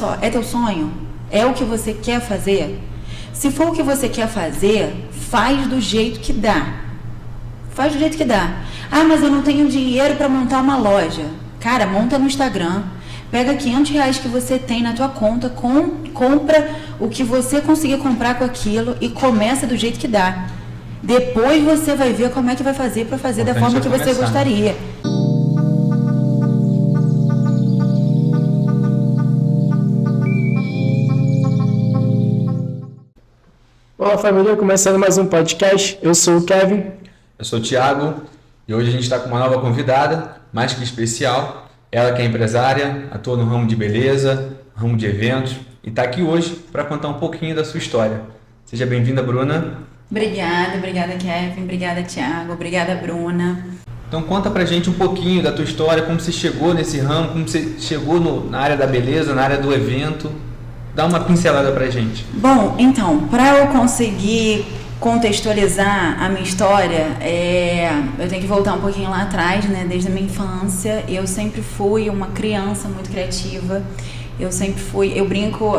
só, é teu sonho? É o que você quer fazer? Se for o que você quer fazer, faz do jeito que dá. Faz do jeito que dá. Ah, mas eu não tenho dinheiro para montar uma loja. Cara, monta no Instagram. Pega R$500 que você tem na tua conta, compra o que você conseguir comprar com aquilo e começa do jeito que dá. Depois você vai ver como é que vai fazer para fazer da forma que você gostaria. Olá família, começando mais um podcast. Eu sou o Kevin. Eu sou o Thiago e hoje a gente está com uma nova convidada, mais que especial. Ela que é empresária, atua no ramo de beleza, ramo de eventos e está aqui hoje para contar um pouquinho da sua história. Seja bem-vinda, Bruna. Obrigada Kevin, obrigada Thiago, obrigada Bruna. Então conta pra gente um pouquinho da tua história, como você chegou nesse ramo, como você chegou na área da beleza, na área do evento. Dá uma pincelada pra gente. Bom, então, para eu conseguir contextualizar a minha história, eu tenho que voltar um pouquinho lá atrás, né? Desde a minha infância, eu sempre fui uma criança muito criativa. Eu brinco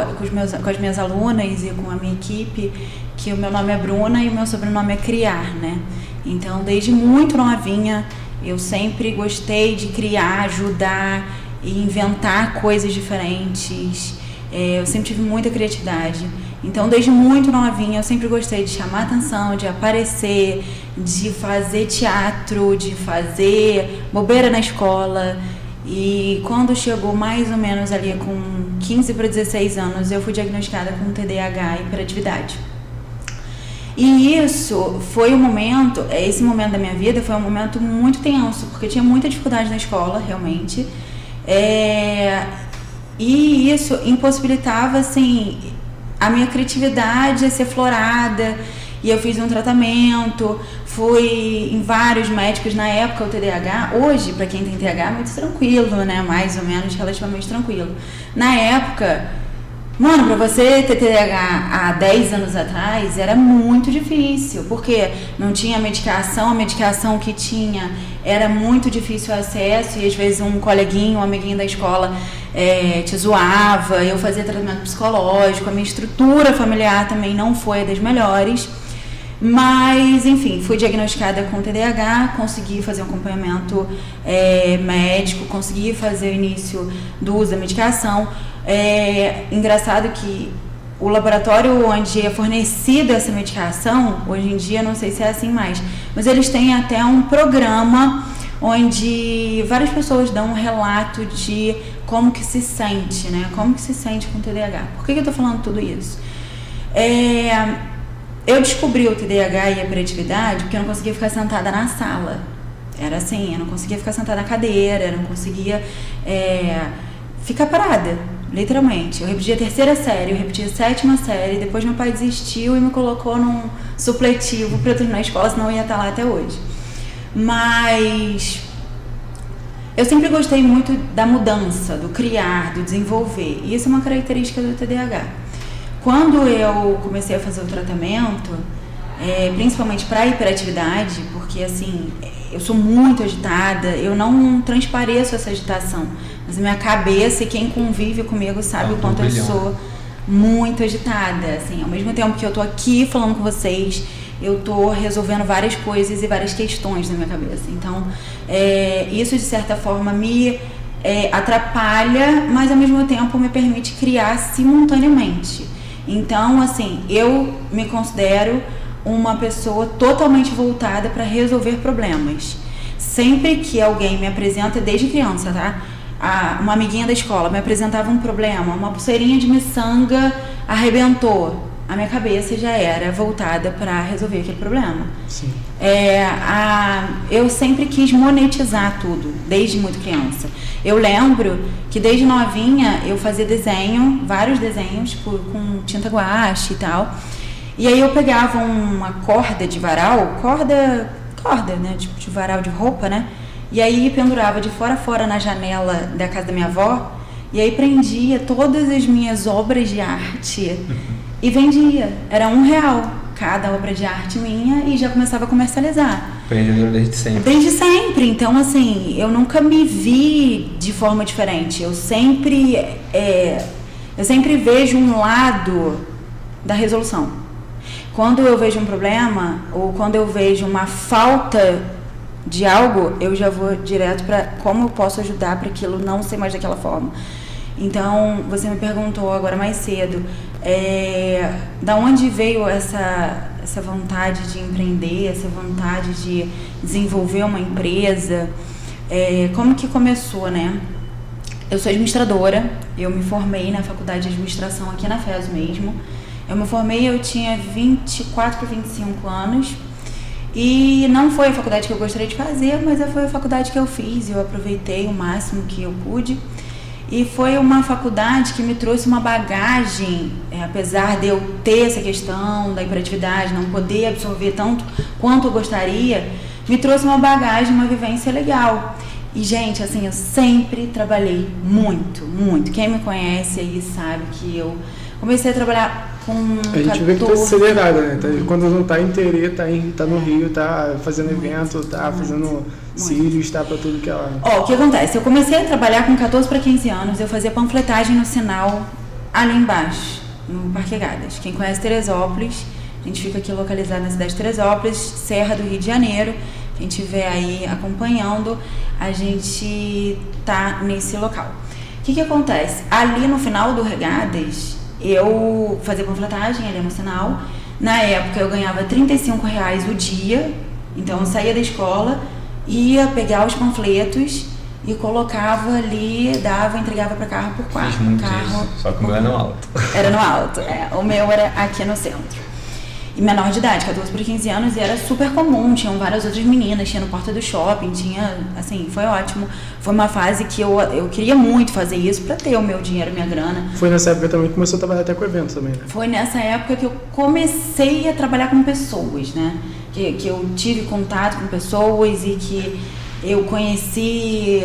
com as minhas alunas e com a minha equipe que o meu nome é Bruna e o meu sobrenome é Criar, né? Então, desde muito novinha, eu sempre gostei de criar, ajudar e inventar coisas diferentes. Eu sempre tive muita criatividade. Então, desde muito novinha, eu sempre gostei de chamar atenção, de aparecer, de fazer teatro, de fazer bobeira na escola. E quando chegou mais ou menos ali com 15 para 16 anos, eu fui diagnosticada com TDAH e hiperatividade. E isso foi esse momento da minha vida foi um momento muito tenso, porque eu tinha muita dificuldade na escola, realmente. E isso impossibilitava, assim, a minha criatividade a ser florada. E eu fiz um tratamento, fui em vários médicos na época, o TDAH. Hoje, para quem tem TDAH, é muito tranquilo, né? Mais ou menos, relativamente tranquilo. Na época, mano, pra você ter TDAH há 10 anos atrás, era muito difícil, porque não tinha medicação, a medicação que tinha era muito difícil o acesso, e às vezes um coleguinho, um amiguinho da escola te zoava. Eu fazia tratamento psicológico, a minha estrutura familiar também não foi a das melhores. Mas, enfim, fui diagnosticada com TDAH, consegui fazer um acompanhamento médico, consegui fazer o início do uso da medicação. Engraçado que o laboratório onde é fornecida essa medicação, hoje em dia não sei se é assim mais, mas eles têm até um programa onde várias pessoas dão um relato de como que se sente, né? Como que se sente com TDAH. Por que eu tô falando tudo isso? Eu descobri o TDAH e a hiperatividade porque eu não conseguia ficar sentada na sala. Era assim, eu não conseguia ficar sentada na cadeira, eu não conseguia ficar parada, literalmente. Eu repeti a 3ª série, eu repeti a 7ª série, depois meu pai desistiu e me colocou num supletivo para eu terminar a escola, senão eu ia estar lá até hoje. Mas eu sempre gostei muito da mudança, do criar, do desenvolver, e isso é uma característica do TDAH. Quando eu comecei a fazer o tratamento, principalmente para hiperatividade, porque assim, eu sou muito agitada, eu não transpareço essa agitação, mas a minha cabeça e quem convive comigo sabe o quanto eu sou muito agitada. Assim, ao mesmo tempo que eu tô aqui falando com vocês, eu tô resolvendo várias coisas e várias questões na minha cabeça. Então, isso de certa forma me atrapalha, mas ao mesmo tempo me permite criar simultaneamente. Então, assim, eu me considero uma pessoa totalmente voltada para resolver problemas. Sempre que alguém me apresenta, desde criança, tá? Uma amiguinha da escola me apresentava um problema, uma pulseirinha de miçanga arrebentou, a minha cabeça já era voltada para resolver aquele problema. Sim. Eu sempre quis monetizar tudo, desde muito criança. Eu lembro que desde novinha eu fazia desenho, vários desenhos com tinta guache e tal. E aí eu pegava uma corda de varal, corda, né, tipo de varal de roupa, né? E aí pendurava de fora a fora na janela da casa da minha avó, e aí prendia todas as minhas obras de arte e vendia. Era R$1 cada obra de arte minha e já começava a comercializar. Empreendedora desde sempre. Desde sempre. Então, assim, eu nunca me vi de forma diferente. Eu sempre Eu sempre vejo um lado da resolução. Quando eu vejo um problema ou quando eu vejo uma falta de algo, eu já vou direto para como eu posso ajudar para aquilo não ser mais daquela forma. Então, você me perguntou agora mais cedo, da onde veio essa vontade de empreender, essa vontade de desenvolver uma empresa, como que começou, né? Eu sou administradora, eu me formei na faculdade de administração aqui na FES mesmo. Eu me formei, eu tinha 24 para 25 anos e não foi a faculdade que eu gostaria de fazer, mas foi a faculdade que eu fiz, eu aproveitei o máximo que eu pude. E foi uma faculdade que me trouxe uma bagagem, apesar de eu ter essa questão da hiperatividade, não poder absorver tanto quanto eu gostaria, me trouxe uma bagagem, uma vivência legal. E, gente, assim, eu sempre trabalhei muito, muito. Quem me conhece aí sabe que eu comecei a trabalhar com 14... A gente vê que tá acelerada, né? Quando não tá em Terê, tá no Rio, tá fazendo evento, tá fazendo cílios, tá pra tudo que ela... O que acontece? Eu comecei a trabalhar com 14 para 15 anos, eu fazia panfletagem no sinal ali embaixo, no Parque Gadas. Quem conhece Teresópolis, a gente fica aqui localizado na cidade de Teresópolis, Serra do Rio de Janeiro. Quem estiver aí acompanhando, a gente tá nesse local. O que acontece? Ali no final do Regadas, eu fazia panfletagem ali no sinal. Na época eu ganhava R$35 o dia, então eu saía da escola, ia pegar os panfletos e colocava ali, entregava para carro por carro. Fiz muito isso, só que o meu era no alto. Era no alto, o meu era aqui no centro. E menor de idade, 14 para 15 anos, e era super comum, tinham várias outras meninas, tinha no porta do shopping, tinha, assim, foi ótimo. Foi uma fase que eu queria muito fazer isso para ter o meu dinheiro, minha grana. Foi nessa época também que começou a trabalhar até com evento também, né? Foi nessa época que eu comecei a trabalhar com pessoas, né? Que eu tive contato com pessoas e que eu conheci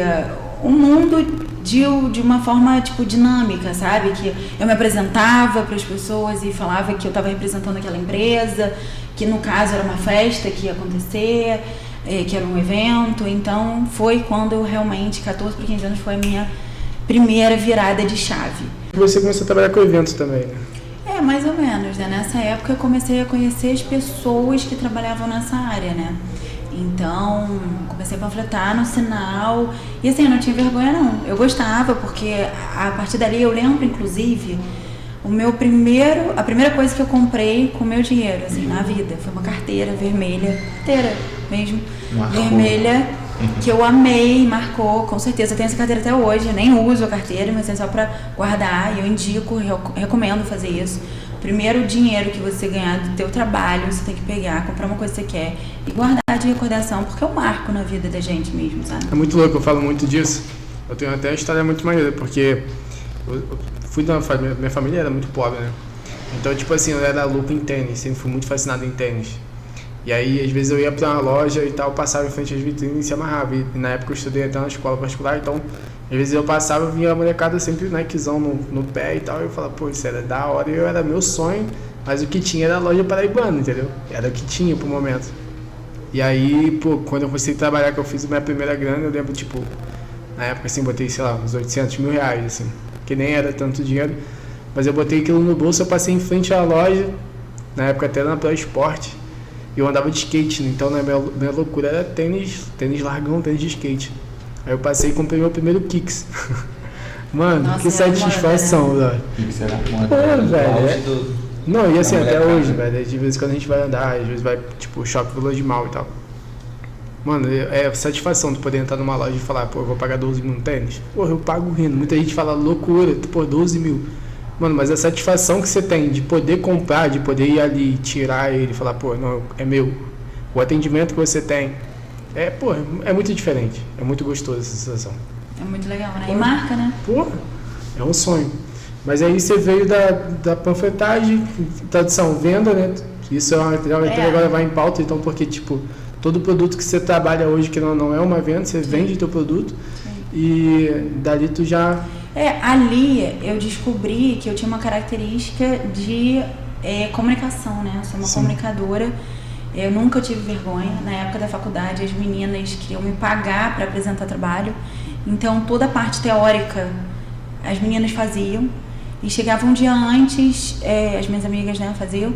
o mundo de uma forma, tipo, dinâmica, sabe? Que eu me apresentava para as pessoas e falava que eu estava representando aquela empresa, que no caso era uma festa que ia acontecer, que era um evento. Então, foi quando eu realmente, 14 para 15 anos, foi a minha primeira virada de chave. Você começou a trabalhar com eventos também, né? Mais ou menos, né? Nessa época eu comecei a conhecer as pessoas que trabalhavam nessa área, né? Então, comecei a panfletar no sinal e assim, eu não tinha vergonha não, eu gostava porque a partir dali eu lembro inclusive a primeira coisa que eu comprei com o meu dinheiro, assim, na vida, foi uma carteira vermelha, carteira mesmo, vermelha, que eu amei, marcou, com certeza, eu tenho essa carteira até hoje, eu nem uso a carteira, mas é só pra guardar e eu indico, recomendo fazer isso. Primeiro, o dinheiro que você ganhar do teu trabalho, você tem que pegar, comprar uma coisa que você quer e guardar de recordação, porque é um marco na vida da gente mesmo, sabe? É muito louco, eu falo muito disso. Eu tenho até uma história muito maneira, porque eu fui de uma família, minha família era muito pobre, né? Então, tipo assim, eu era louco em tênis, sempre fui muito fascinado em tênis. E aí, às vezes eu ia pra uma loja e tal, passava em frente às vitrines e se amarrava. E na época eu estudei até na escola particular, então às vezes eu passava e via a molecada sempre Nikezão no pé e tal, e eu falava, pô, isso era da hora, e era meu sonho, mas o que tinha era a loja paraibana, entendeu? Era o que tinha pro momento. E aí, pô, quando eu comecei a trabalhar, que eu fiz a minha primeira grana, eu lembro, tipo, na época, assim, botei, sei lá, uns R$800 mil, assim, que nem era tanto dinheiro, mas eu botei aquilo no bolso, eu passei em frente à loja, na época até na Pro Esporte, e eu andava de skate, né? Então, minha loucura era tênis largão, tênis de skate. Aí eu passei e comprei meu primeiro Kicks. Mano, nossa, que satisfação, velho. Kicks era uma velho. Não, e assim, até hoje, velho. De vez em quando a gente vai andar, às vezes vai, tipo, shopping Vila de Mal e tal. Mano, é satisfação tu poder entrar numa loja e falar, pô, eu vou pagar 12 mil no tênis. Pô, eu pago rindo. Muita gente fala loucura, pô, 12 mil. Mano, mas a satisfação que você tem de poder comprar, de poder ir ali, tirar ele e falar, pô, não, é meu. O atendimento que você tem. Pô, é muito diferente. É muito gostoso essa sensação. É muito legal, né? E marca, né? Pô, é um sonho. Mas aí você veio da panfletagem, tradução, venda, né? Isso é uma material que agora vai em pauta, então, porque, tipo, todo produto que você trabalha hoje que não é uma venda, você vende teu produto. Sim. E dali tu já... ali eu descobri que eu tinha uma característica de comunicação, né? Eu sou uma comunicadora. Eu nunca tive vergonha. Na época da faculdade, as meninas queriam me pagar para apresentar trabalho. Então, toda a parte teórica, as meninas faziam. E chegava um dia antes, as minhas amigas, né, faziam,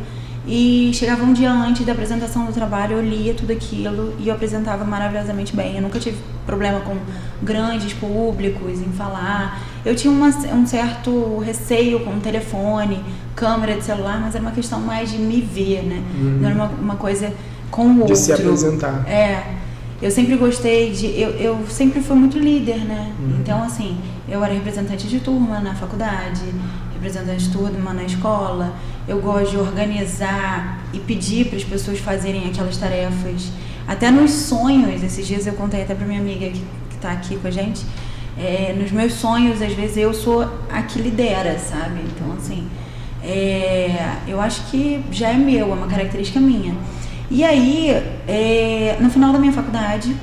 e chegava um dia antes da apresentação do trabalho, eu lia tudo aquilo e eu apresentava maravilhosamente bem. Eu nunca tive problema com grandes públicos em falar. Eu tinha um certo receio com o telefone, câmera de celular, mas era uma questão mais de me ver, né? Não era uma coisa com o outro. De se apresentar. Eu sempre gostei eu sempre fui muito líder, né? Então, assim, eu era representante de turma na faculdade, representante de turma na escola. Eu gosto de organizar e pedir para as pessoas fazerem aquelas tarefas. Até nos sonhos, esses dias eu contei até para minha amiga que está aqui com a gente, nos meus sonhos, às vezes, eu sou a que lidera, sabe? Então, assim, eu acho que já é meu, é uma característica minha. E aí, no final da minha faculdade,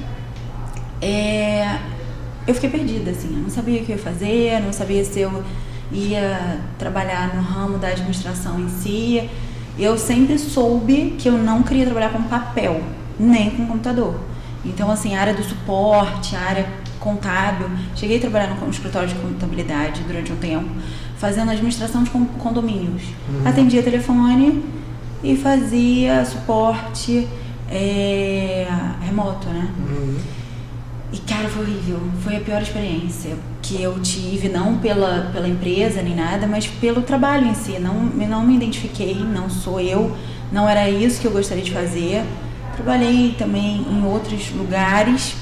eu fiquei perdida, assim, eu não sabia o que eu ia fazer, não sabia se eu ia trabalhar no ramo da administração em si. Eu sempre soube que eu não queria trabalhar com papel, nem com computador. Então, assim, a área do suporte, a área contábil, cheguei a trabalhar no escritório de contabilidade durante um tempo, fazendo administração de condomínios. Atendia telefone e fazia suporte remoto, né? E, cara, foi horrível. Foi a pior experiência que eu tive, não pela empresa nem nada, mas pelo trabalho em si. Não me identifiquei, não sou eu, não era isso que eu gostaria de fazer. Trabalhei também em outros lugares.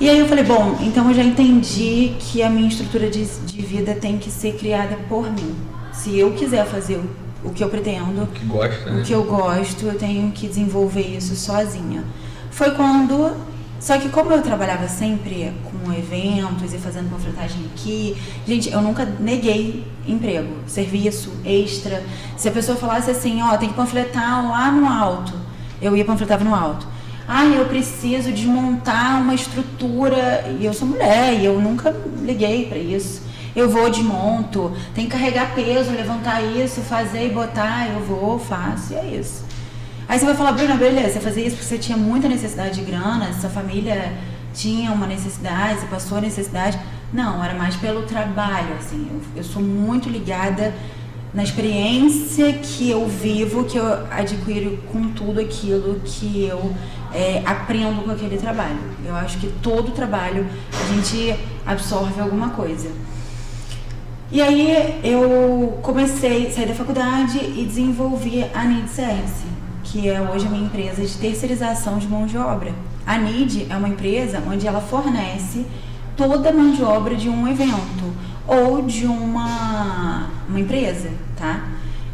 E aí eu falei, bom, então eu já entendi que a minha estrutura de vida tem que ser criada por mim. Se eu quiser fazer o que eu pretendo, o que eu gosto, eu tenho que desenvolver isso sozinha. Foi quando... Só que como eu trabalhava sempre com eventos e fazendo panfletagem aqui, gente, eu nunca neguei emprego, serviço, extra. Se a pessoa falasse assim, tem que panfletar lá no alto, eu ia panfletava no alto. Eu preciso desmontar uma estrutura, e eu sou mulher, e eu nunca liguei pra isso. Eu vou, desmonto, tem que carregar peso, levantar isso, fazer e botar, eu vou, faço, e é isso. Aí você vai falar, Bruna, beleza, você fazia isso porque você tinha muita necessidade de grana, sua família tinha uma necessidade, você passou a necessidade. Não, era mais pelo trabalho, assim. Eu sou muito ligada na experiência que eu vivo, que eu adquiro com tudo aquilo que eu aprendo com aquele trabalho. Eu acho que todo trabalho a gente absorve alguma coisa. E aí eu comecei a sair da faculdade e desenvolvi a NID Service, que é hoje a minha empresa de terceirização de mão de obra. A NID é uma empresa onde ela fornece toda a mão de obra de um evento ou de uma empresa, tá?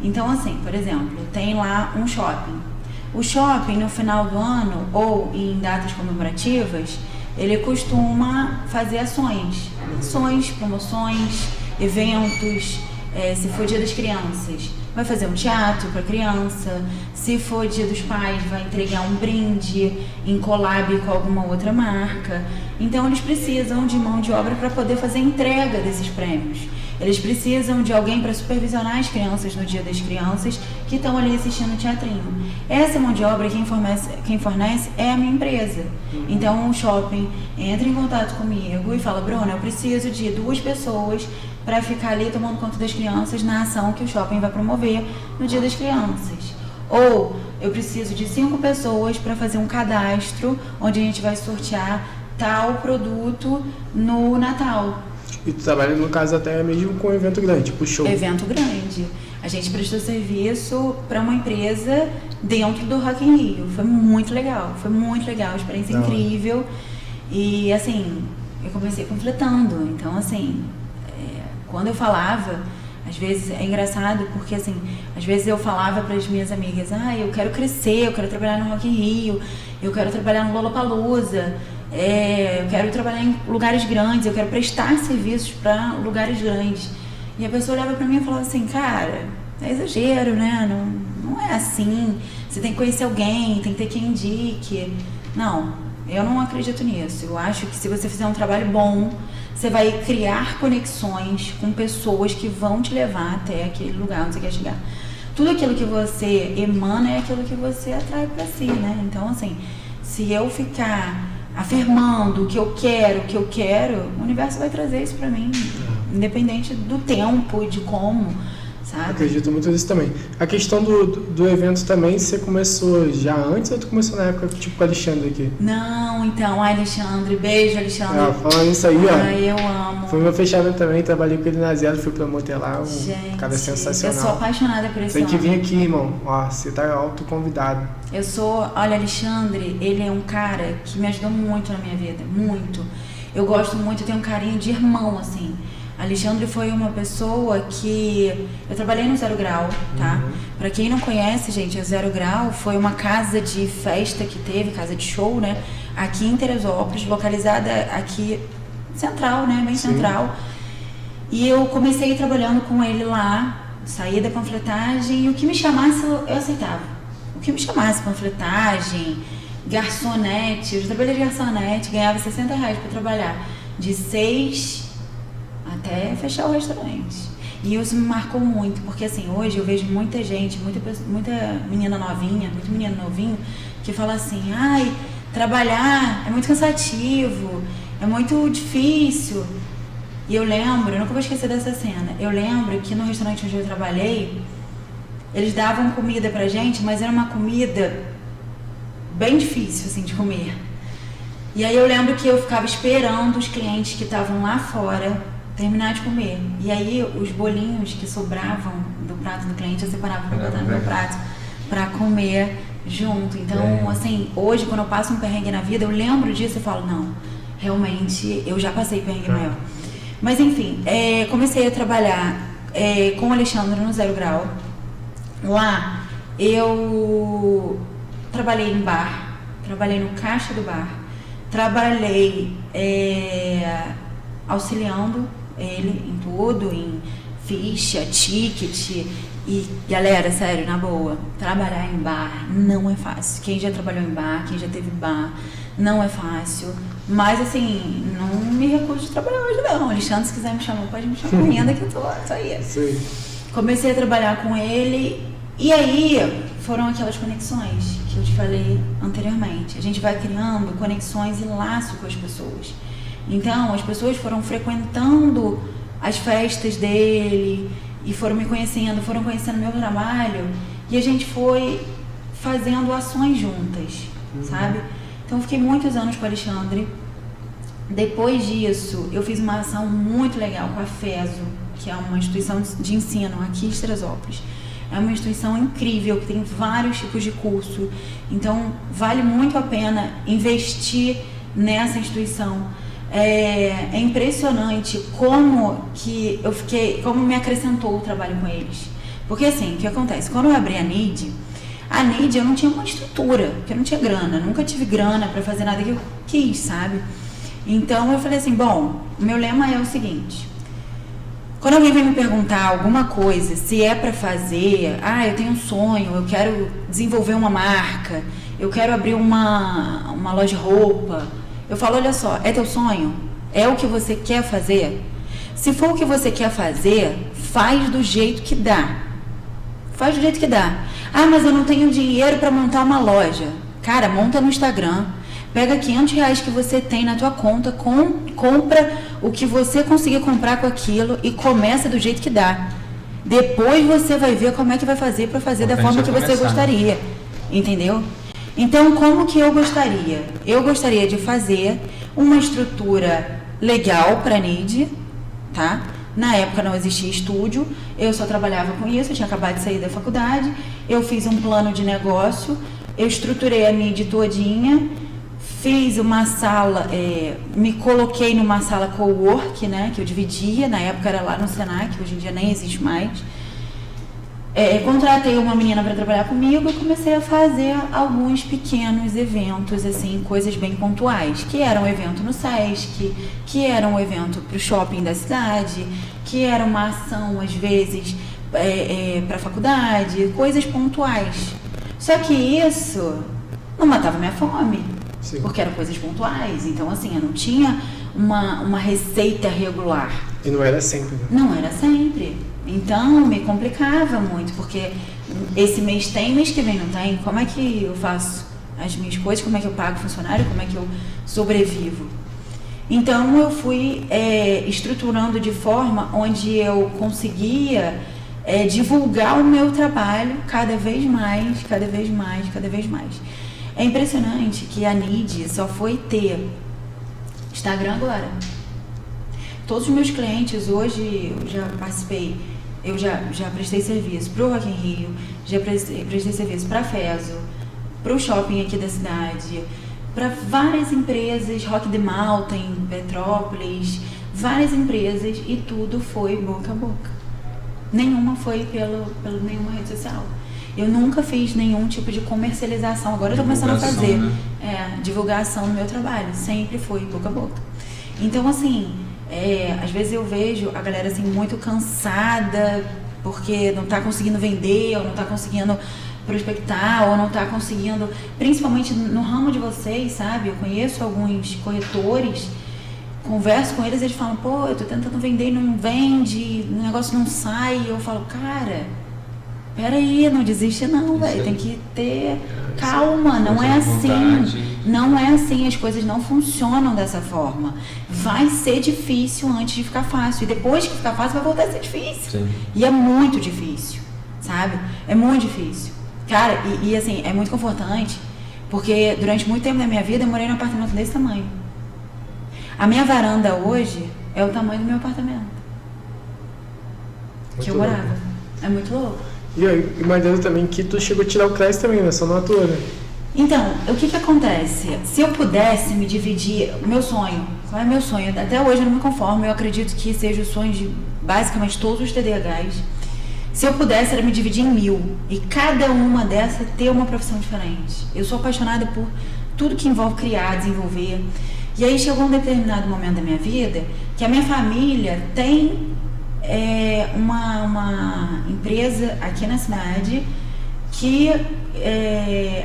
Então, assim, por exemplo, tem lá um shopping. O shopping, no final do ano ou em datas comemorativas, ele costuma fazer ações, promoções, eventos. Se for Dia das Crianças, vai fazer um teatro para criança. Se for Dia dos Pais, vai entregar um brinde em collab com alguma outra marca. Então eles precisam de mão de obra para poder fazer a entrega desses prêmios. Eles precisam de alguém para supervisionar as crianças no Dia das Crianças que estão ali assistindo o teatrinho. Essa mão de obra quem fornece é a minha empresa. Então o shopping entra em contato comigo e fala, Bruna, eu preciso de 2 pessoas para ficar ali tomando conta das crianças na ação que o shopping vai promover no Dia das Crianças. Ou eu preciso de 5 pessoas para fazer um cadastro onde a gente vai sortear tal produto no Natal. E tu trabalha, no caso, até mesmo com evento grande, tipo show. Evento grande. A gente prestou serviço para uma empresa dentro do Rock in Rio. Foi muito legal, experiência incrível. E, assim, eu comecei panfletando. Então, assim, quando eu falava, às vezes, é engraçado porque, assim, às vezes eu falava para as minhas amigas, eu quero crescer, eu quero trabalhar no Rock in Rio, eu quero trabalhar no Lollapalooza, eu quero trabalhar em lugares grandes, eu quero prestar serviços para lugares grandes. E a pessoa olhava para mim e falava assim, cara, é exagero, né? Não é assim. Você tem que conhecer alguém, tem que ter quem indique. Não, eu não acredito nisso. Eu acho que se você fizer um trabalho bom, você vai criar conexões com pessoas que vão te levar até aquele lugar onde você quer chegar. Tudo aquilo que você emana é aquilo que você atrai para si, né? Então, assim, se eu ficar afirmando o que eu quero, o universo vai trazer isso pra mim, independente do tempo e de como, sabe? Acredito muito nisso também. A questão do evento também, você começou já antes ou tu começou na época, tipo, com o Alexandre aqui? Não, então, Alexandre, beijo, Alexandre. Falando isso aí, ó. Ai, eu amo. Foi meu fechamento também, trabalhei com ele na Zero, fui promotor lá, Gente, cara sensacional. eu sou apaixonada por esse Tem que homem. vir aqui, irmão. Ó, você tá autoconvidado. Olha, Alexandre, ele é um cara que me ajudou muito na minha vida, muito. Eu gosto muito, eu tenho um carinho de irmão, assim. Alexandre foi uma pessoa que... Eu trabalhei no Zero Grau, tá? Pra quem não conhece, gente, o Zero Grau foi uma casa de festa que teve, casa de show, né? Aqui em Teresópolis, localizada aqui, central, né? Bem central. E eu comecei trabalhando com ele lá, saí da panfletagem e o que me chamasse, eu aceitava. O que me chamasse, panfletagem, garçonete, eu já trabalhei de garçonete, ganhava R$60 pra trabalhar. De 6 até fechar o restaurante. E isso me marcou muito, porque assim, hoje eu vejo muita gente, muita menina novinha, muito menino novinho, que fala assim, ai, trabalhar é muito cansativo, é muito difícil. E eu lembro, eu nunca vou esquecer dessa cena, eu lembro que no restaurante onde eu trabalhei, eles davam comida pra gente, mas era uma comida bem difícil, assim, de comer. E aí eu lembro que eu ficava esperando os clientes que estavam lá fora terminar de comer. E aí os bolinhos que sobravam do prato do cliente eu separava pra botar no meu prato pra comer junto. Então, assim, hoje quando eu passo um perrengue na vida, eu lembro disso e falo, não, realmente eu já passei perrengue maior. Mas enfim, comecei a trabalhar com o Alexandre no Zero Grau. Lá eu trabalhei em bar, trabalhei no caixa do bar, trabalhei auxiliando ele em tudo, em ficha, ticket. E galera, sério, na boa, trabalhar em bar não é fácil. Quem já trabalhou em bar, quem já teve bar, não é fácil. Mas assim, não me recuso de trabalhar hoje não. Alexandre, se quiser me chamar, pode me chamar ainda que eu tô aí. Sim. Comecei a trabalhar com ele e aí foram aquelas conexões que eu te falei anteriormente. A gente vai criando conexões e laço com as pessoas. Então, as pessoas foram frequentando as festas dele e foram me conhecendo, foram conhecendo meu trabalho e a gente foi fazendo ações juntas, sabe? Então, eu fiquei muitos anos com o Alexandre. Depois disso, eu fiz uma ação muito legal com a FESO, que é uma instituição de ensino aqui em Teresópolis. É uma instituição incrível, que tem vários tipos de curso. Então, vale muito a pena investir nessa instituição. É impressionante como me acrescentou o trabalho com eles. Porque assim, o que acontece? Quando eu abri a NID eu não tinha uma estrutura, porque eu não tinha grana, nunca tive grana pra fazer nada que eu quis, sabe? Então eu falei assim, bom, o meu lema é o seguinte: quando alguém vem me perguntar alguma coisa, se é pra fazer, eu tenho um sonho, eu quero desenvolver uma marca, eu quero abrir uma loja de roupa, eu falo, olha só, é teu sonho? É o que você quer fazer? Se for o que você quer fazer, faz do jeito que dá. Faz do jeito que dá. Mas eu não tenho dinheiro para montar uma loja. Cara, monta no Instagram. Pega R$500 que você tem na tua conta, compra o que você conseguir comprar com aquilo e começa do jeito que dá. Depois você vai ver como é que vai fazer para fazer da forma que você gostaria. Entendeu? Então, como que eu gostaria? Eu gostaria de fazer uma estrutura legal para a NID, tá? Na época não existia estúdio, eu só trabalhava com isso, eu tinha acabado de sair da faculdade, eu fiz um plano de negócio, eu estruturei a NID todinha, fiz uma sala, me coloquei numa sala co-work, né, que eu dividia, na época era lá no Senac, hoje em dia nem existe mais. Contratei uma menina para trabalhar comigo e comecei a fazer alguns pequenos eventos, assim, coisas bem pontuais, que era um evento no Sesc, que era um evento para o shopping da cidade, que era uma ação, às vezes, para a faculdade, coisas pontuais. Só que isso não matava minha fome, Sim. Porque eram coisas pontuais, então, assim, eu não tinha uma receita regular. E não era sempre, né? Não era sempre. Então, me complicava muito, porque esse mês tem, mês que vem não tem. Como é que eu faço as minhas coisas? Como é que eu pago o funcionário? Como é que eu sobrevivo? Então eu fui estruturando de forma onde eu conseguia divulgar o meu trabalho cada vez mais, cada vez mais, cada vez mais. É impressionante que a NID só foi ter Instagram agora. Todos os meus clientes hoje, eu já participei, eu já prestei serviço para o Rock in Rio, já prestei serviço para a Feso, para o shopping aqui da cidade, para várias empresas, Rock the Mountain, Petrópolis, várias empresas, e tudo foi boca a boca. Nenhuma foi pelo nenhuma rede social. Eu nunca fiz nenhum tipo de comercialização. Agora eu tô começando a fazer divulgação no meu trabalho. Sempre foi boca a boca. Então, assim, às vezes eu vejo a galera assim muito cansada porque não tá conseguindo vender, ou não tá conseguindo prospectar, ou não tá conseguindo, principalmente no ramo de vocês, sabe? Eu conheço alguns corretores, converso com eles, eles falam, pô, eu tô tentando vender e não vende, o negócio não sai. Eu falo, cara, peraí, não desiste não, velho, tem que ter calma, não é assim, não é assim, as coisas não funcionam dessa forma. Vai ser difícil antes de ficar fácil, e depois que ficar fácil vai voltar a ser difícil. Sim. E é muito difícil, sabe? É muito difícil. Cara, e assim, é muito confortante, porque durante muito tempo da minha vida eu morei num apartamento desse tamanho. A minha varanda hoje é o tamanho do meu apartamento. Muito que eu louco. morava. É muito louco. E eu imagino também que tu chegou a tirar o CRES também, né? Só não atua, né? Então, o que acontece? Se eu pudesse me dividir, meu sonho, qual é meu sonho? Até hoje eu não me conformo, eu acredito que seja o sonho de basicamente todos os TDAHs. Se eu pudesse, era me dividir em 1000, e cada uma dessas ter uma profissão diferente. Eu sou apaixonada por tudo que envolve criar, desenvolver. E aí chegou um determinado momento da minha vida que a minha família tem uma empresa aqui na cidade que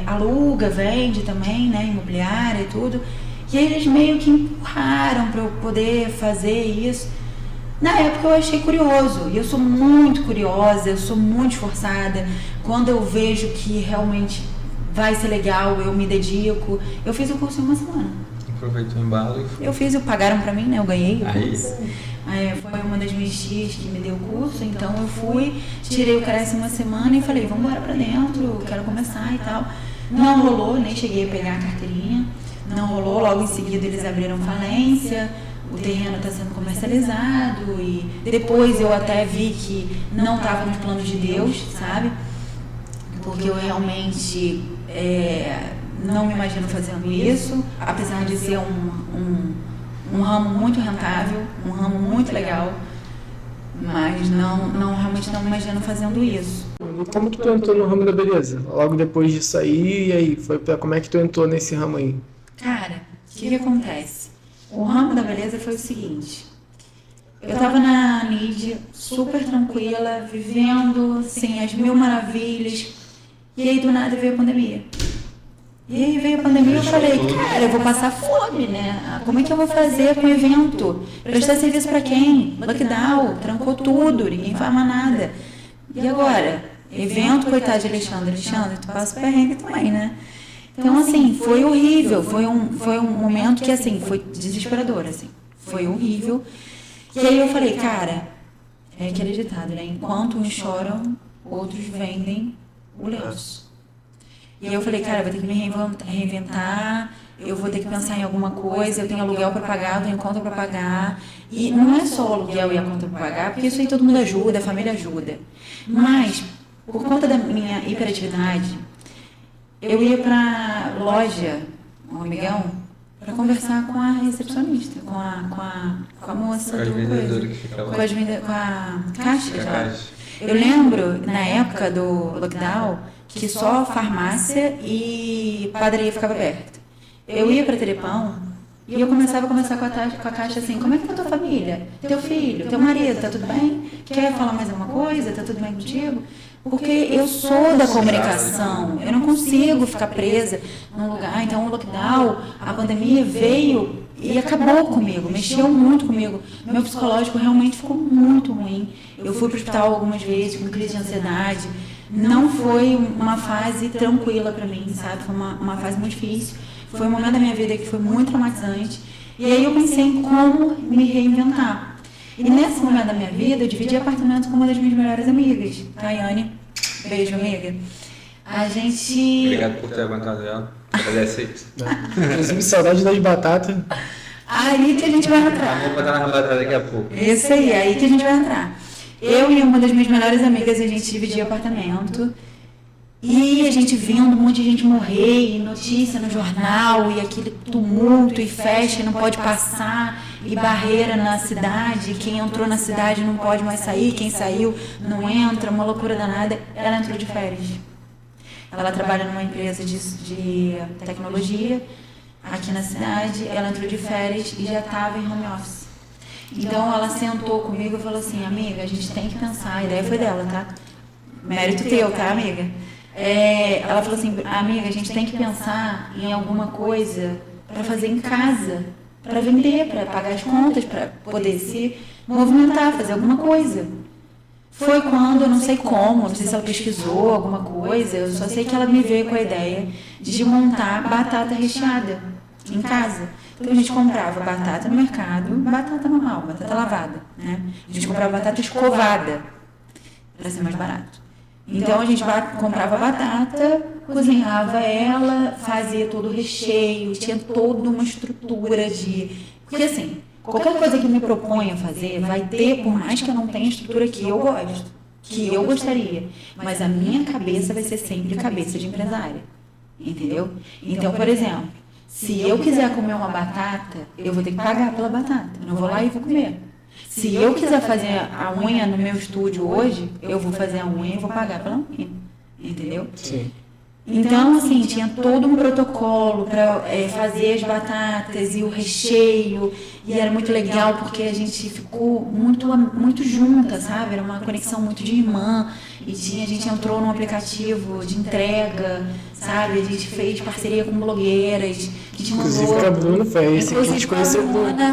aluga, vende também, né, imobiliária e tudo. E aí eles meio que empurraram para eu poder fazer isso. Na época eu achei curioso, e eu sou muito curiosa, eu sou muito esforçada. Quando eu vejo que realmente vai ser legal, eu me dedico. Eu fiz o curso em uma semana. Aproveitou o embalo e foi. Eu fiz, pagaram pra mim, né? Eu ganhei o Aí. curso. Foi uma das minhas tias que me deu o curso, então eu fui, tirei o CRES em uma semana e falei, vamos embora pra dentro, quero começar e tal. Não rolou, nem cheguei a pegar a carteirinha. Não rolou, logo em seguida eles abriram falência. O terreno está sendo comercializado, e depois eu até vi que não estava nos planos de Deus, sabe? Porque eu realmente não me imagino fazendo isso, apesar de ser um ramo muito rentável, um ramo muito legal, mas realmente não me imagino fazendo isso. E como que tu entrou no ramo da beleza? Logo depois disso aí, e aí? Como é que tu entrou nesse ramo aí? Cara, o que acontece? O ramo da beleza foi o seguinte, eu tava na NID, super tranquila, vivendo, assim, as mil maravilhas, e aí do nada veio a pandemia. E aí veio a pandemia e eu falei, cara, eu vou passar fome, né? Como é que eu vou fazer com o evento? Prestar serviço pra quem? Lockdown, trancou tudo, ninguém faz mais nada. E agora? Evento, coitado de Alexandre, tu passa perrengue também, né? Então, assim, foi horrível, foi um momento que, assim, foi desesperador, assim, foi horrível. E aí eu falei, cara, é aquele ditado, né? Enquanto uns choram, outros vendem o lenço. E aí eu falei, cara, eu vou ter que me reinventar, eu vou ter que pensar em alguma coisa, eu tenho aluguel para pagar, eu tenho conta para pagar. E não é só o aluguel e a conta para pagar, porque isso aí todo mundo ajuda, a família ajuda. Mas, por conta da minha hiperatividade, eu ia pra loja, um amigão, pra conversar com a recepcionista, com a moça do coisa, com a caixa já. Eu lembro, na época do lockdown, que só farmácia e padaria ficava aberta. Eu ia pra Terepão e eu começava a conversar com a caixa assim, como é que tá a tua família? Teu filho, teu marido, tá tudo bem? Quer falar mais alguma coisa? Tá tudo bem contigo? Porque eu sou da comunicação, eu não consigo ficar presa num lugar. Então o lockdown, a pandemia veio e acabou comigo, mexeu muito comigo. Meu psicológico realmente ficou muito ruim. Eu fui para o hospital algumas vezes com crise de ansiedade. Não foi uma fase tranquila para mim, sabe? Foi uma fase muito difícil. Foi um momento da minha vida que foi muito traumatizante. E aí eu pensei em como me reinventar. E nesse momento da minha vida, eu dividi apartamento com uma das minhas melhores amigas, Tayane. Beijo, amiga. A gente... Obrigado por ter aguentado ela. Agradece isso. Inclusive, saudade das batatas. Aí que a gente vai entrar. Vamos botar na batata daqui a pouco. Isso aí que a gente vai entrar. Eu e uma das minhas melhores amigas, a gente dividia apartamento. E a gente vendo um monte de gente morrer, e notícia no jornal, e aquele tumulto, e festa, e não pode passar, e barreira na cidade, quem entrou na cidade não pode mais sair, quem saiu não entra, uma loucura danada. Ela entrou de férias. Ela trabalha numa empresa de tecnologia aqui na cidade, ela entrou de férias e já estava em home office. Então ela sentou comigo e falou assim, amiga, a gente tem que pensar, a ideia foi dela, tá? Mérito teu, tá, amiga? Ela falou assim, amiga, a gente tem que pensar em alguma coisa para fazer em casa, para vender, para pagar as contas, para poder se movimentar, fazer alguma coisa. Foi quando, eu não sei como, não sei se ela pesquisou alguma coisa, eu só sei que ela me veio com a ideia de montar batata recheada em casa. Então a gente comprava batata no mercado, batata normal, batata lavada, né? A gente comprava batata escovada, para ser mais barato. Então a gente comprava batata, cozinhava ela, fazia todo o recheio, tinha toda uma estrutura de... Porque assim, qualquer coisa que me proponha fazer vai ter, por mais que eu não tenha a estrutura que eu gosto, que eu gostaria, mas a minha cabeça vai ser sempre cabeça de empresária, entendeu? Então, por exemplo, se eu quiser comer uma batata, eu vou ter que pagar pela batata, eu não vou lá e vou comer. Se eu quiser fazer a unha no meu estúdio hoje, eu vou fazer a unha e vou pagar pela unha, entendeu? Sim. Então, assim, tinha todo um protocolo para fazer as batatas e o recheio, e era muito legal porque a gente ficou muito junta, sabe? Era uma conexão muito de irmã, e a gente entrou num aplicativo de entrega, sabe? A gente fez parceria com blogueiras, que te mandou... Inclusive, a Bruna foi assim que a gente conheceu.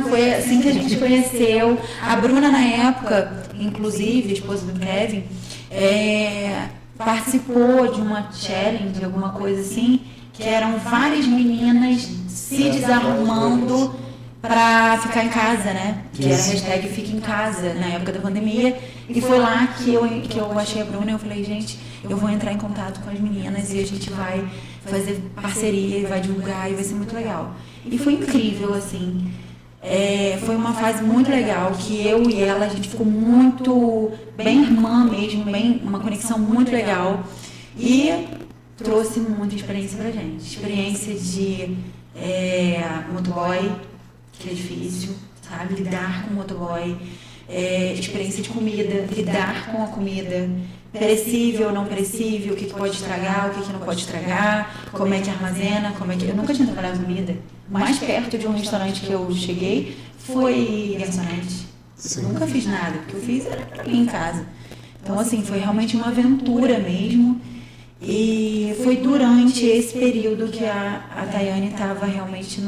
Foi assim que a gente conheceu. A Bruna, na época, inclusive, esposa do Kevin, participou de uma challenge, alguma coisa assim, que eram várias meninas se desarrumando para ficar em casa, né? Que era a hashtag Fica em Casa, na época da pandemia. E foi lá que eu achei a Bruna e eu falei, gente, eu vou entrar em contato com as meninas e a gente vai fazer parceria e vai divulgar e vai ser muito legal. E foi incrível, assim. Foi uma fase muito legal, que eu e ela, a gente ficou muito bem irmã mesmo, uma conexão muito legal, e trouxe muita experiência pra gente. Experiência de motoboy, que é difícil, sabe? Lidar com o motoboy, experiência de comida, lidar com a comida, perecível, não perecível, o que pode estragar, o que não pode estragar, como é que armazena, Eu nunca tinha trabalhado com comida. Mais perto de um restaurante que eu cheguei foi garçonete. Nunca fiz nada, o que eu fiz era pra mim em casa. Então, assim, foi realmente uma aventura mesmo. E foi durante esse período que a Tayane estava realmente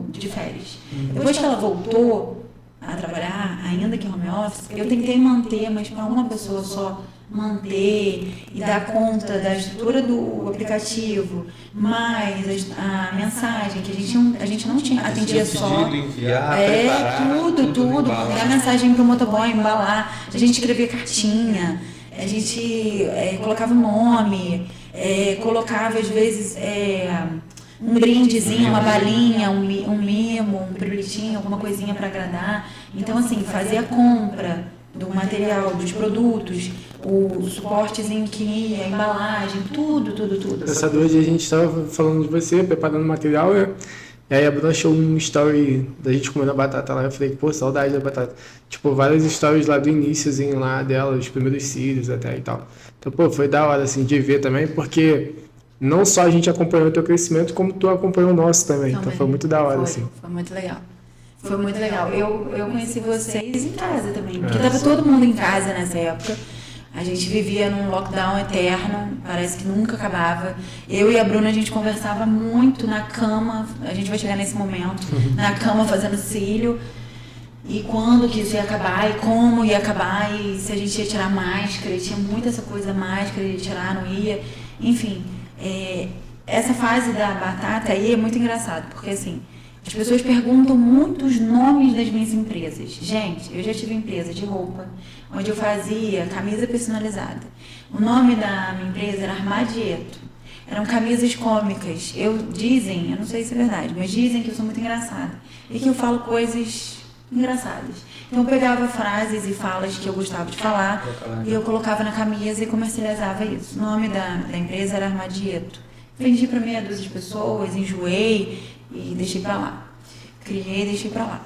de férias. Depois que ela voltou a trabalhar, ainda que home office, eu tentei manter, mas para uma pessoa só manter e dar conta da estrutura do aplicativo, mais a mensagem, que a gente não tinha, atendia só. Enviar, preparar, tudo. Dar mensagem pro motoboy, embalar, a gente escrevia cartinha, a gente colocava o nome, colocava às vezes um brindezinho, uma balinha, um mimo, um pirulitinho, alguma coisinha para agradar. Então, assim, fazia a compra do material, dos produtos, o suportezinho que ia, a embalagem, tudo. Essa noite a gente estava falando de você, preparando material, né? E aí a Bruna achou um story da gente comendo a batata lá. Eu falei, pô, saudade da batata. Tipo, várias stories lá do iniciozinho lá dela, os primeiros cílios até e tal. Então, pô, foi da hora, assim, de ver também, porque não só a gente acompanhou o teu crescimento, como tu acompanhou o nosso também. Então foi muito da hora, assim. Foi muito legal. Foi muito legal. Eu conheci vocês em casa também, porque tava todo mundo em casa nessa época. A gente vivia num lockdown eterno, parece que nunca acabava. Eu e a Bruna, a gente conversava muito na cama, a gente vai chegar nesse momento, na cama fazendo cílio. E quando que isso ia acabar, e como ia acabar, e se a gente ia tirar máscara, e tinha muita essa coisa, máscara, ia tirar, não ia. Enfim, essa fase da batata aí é muito engraçado, porque assim, As pessoas perguntam muito os nomes das minhas empresas. Gente, eu já tive empresa de roupa, onde eu fazia camisa personalizada. O nome da minha empresa era Armadieto. Eram camisas cômicas. Eu não sei se é verdade, mas dizem que eu sou muito engraçada. E que eu falo coisas engraçadas. Então eu pegava frases e falas que eu gostava de falar e eu colocava na camisa e comercializava isso. O nome da empresa era Armadieto. Vendi para meia dúzia de pessoas, enjoei e deixei pra lá. Criei e deixei pra lá.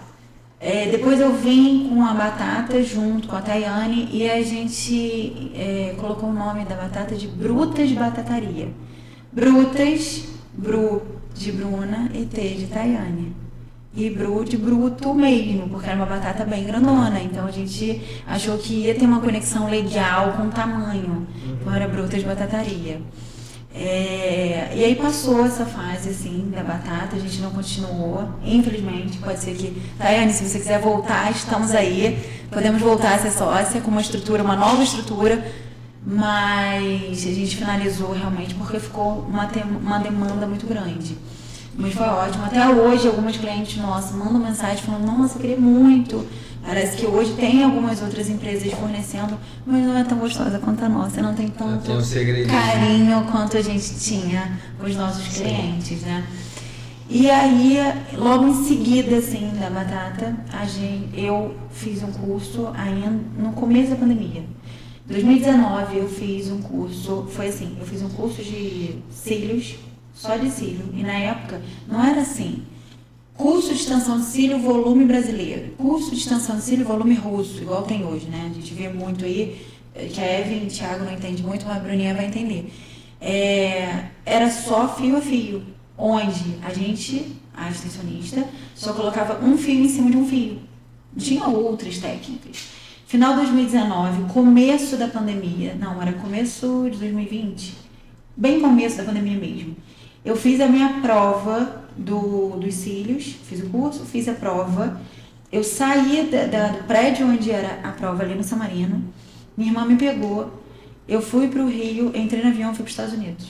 Depois eu vim com a Batata junto com a Tayane e a gente colocou o nome da batata de Brutas Batataria. Brutas, Bru de Bruna e T de Tayane. E Bru de bruto mesmo, porque era uma batata bem grandona. Então a gente achou que ia ter uma conexão legal com o tamanho. Então era Brutas Batataria. E aí passou essa fase assim da batata, a gente não continuou, infelizmente. Pode ser que, Tayane, se você quiser voltar, estamos aí, podemos voltar a ser sócia com uma nova estrutura, mas a gente finalizou realmente porque ficou uma demanda muito grande. Mas foi ótimo. Até hoje, alguns clientes nossos mandam mensagem falando: nossa, eu queria muito. Parece que hoje tem algumas outras empresas fornecendo, mas não é tão gostosa quanto a nossa. Não tem tanto carinho quanto a gente tinha com os nossos clientes, né? E aí, logo em seguida, assim, da batata, eu fiz um curso ainda no começo da pandemia. Em 2019, eu fiz um curso, eu fiz um curso de cílios, só de cílio. E na época, não era assim. Curso de extensão de cílio, volume brasileiro. Curso de extensão de cílio, volume russo, igual tem hoje, né? A gente vê muito aí, que a Evelyn e o Thiago não entendem muito, mas a Bruninha vai entender. Era só fio a fio, onde a extensionista, só colocava um fio em cima de um fio. Não tinha outras técnicas. Final de 2019, começo da pandemia, não, era começo de 2020, bem começo da pandemia mesmo. Eu fiz a minha prova dos cílios, fiz o curso, fiz a prova. Eu saí do prédio onde era a prova, ali no Samarino. Minha irmã me pegou, eu fui para o Rio, entrei no avião e fui para os Estados Unidos.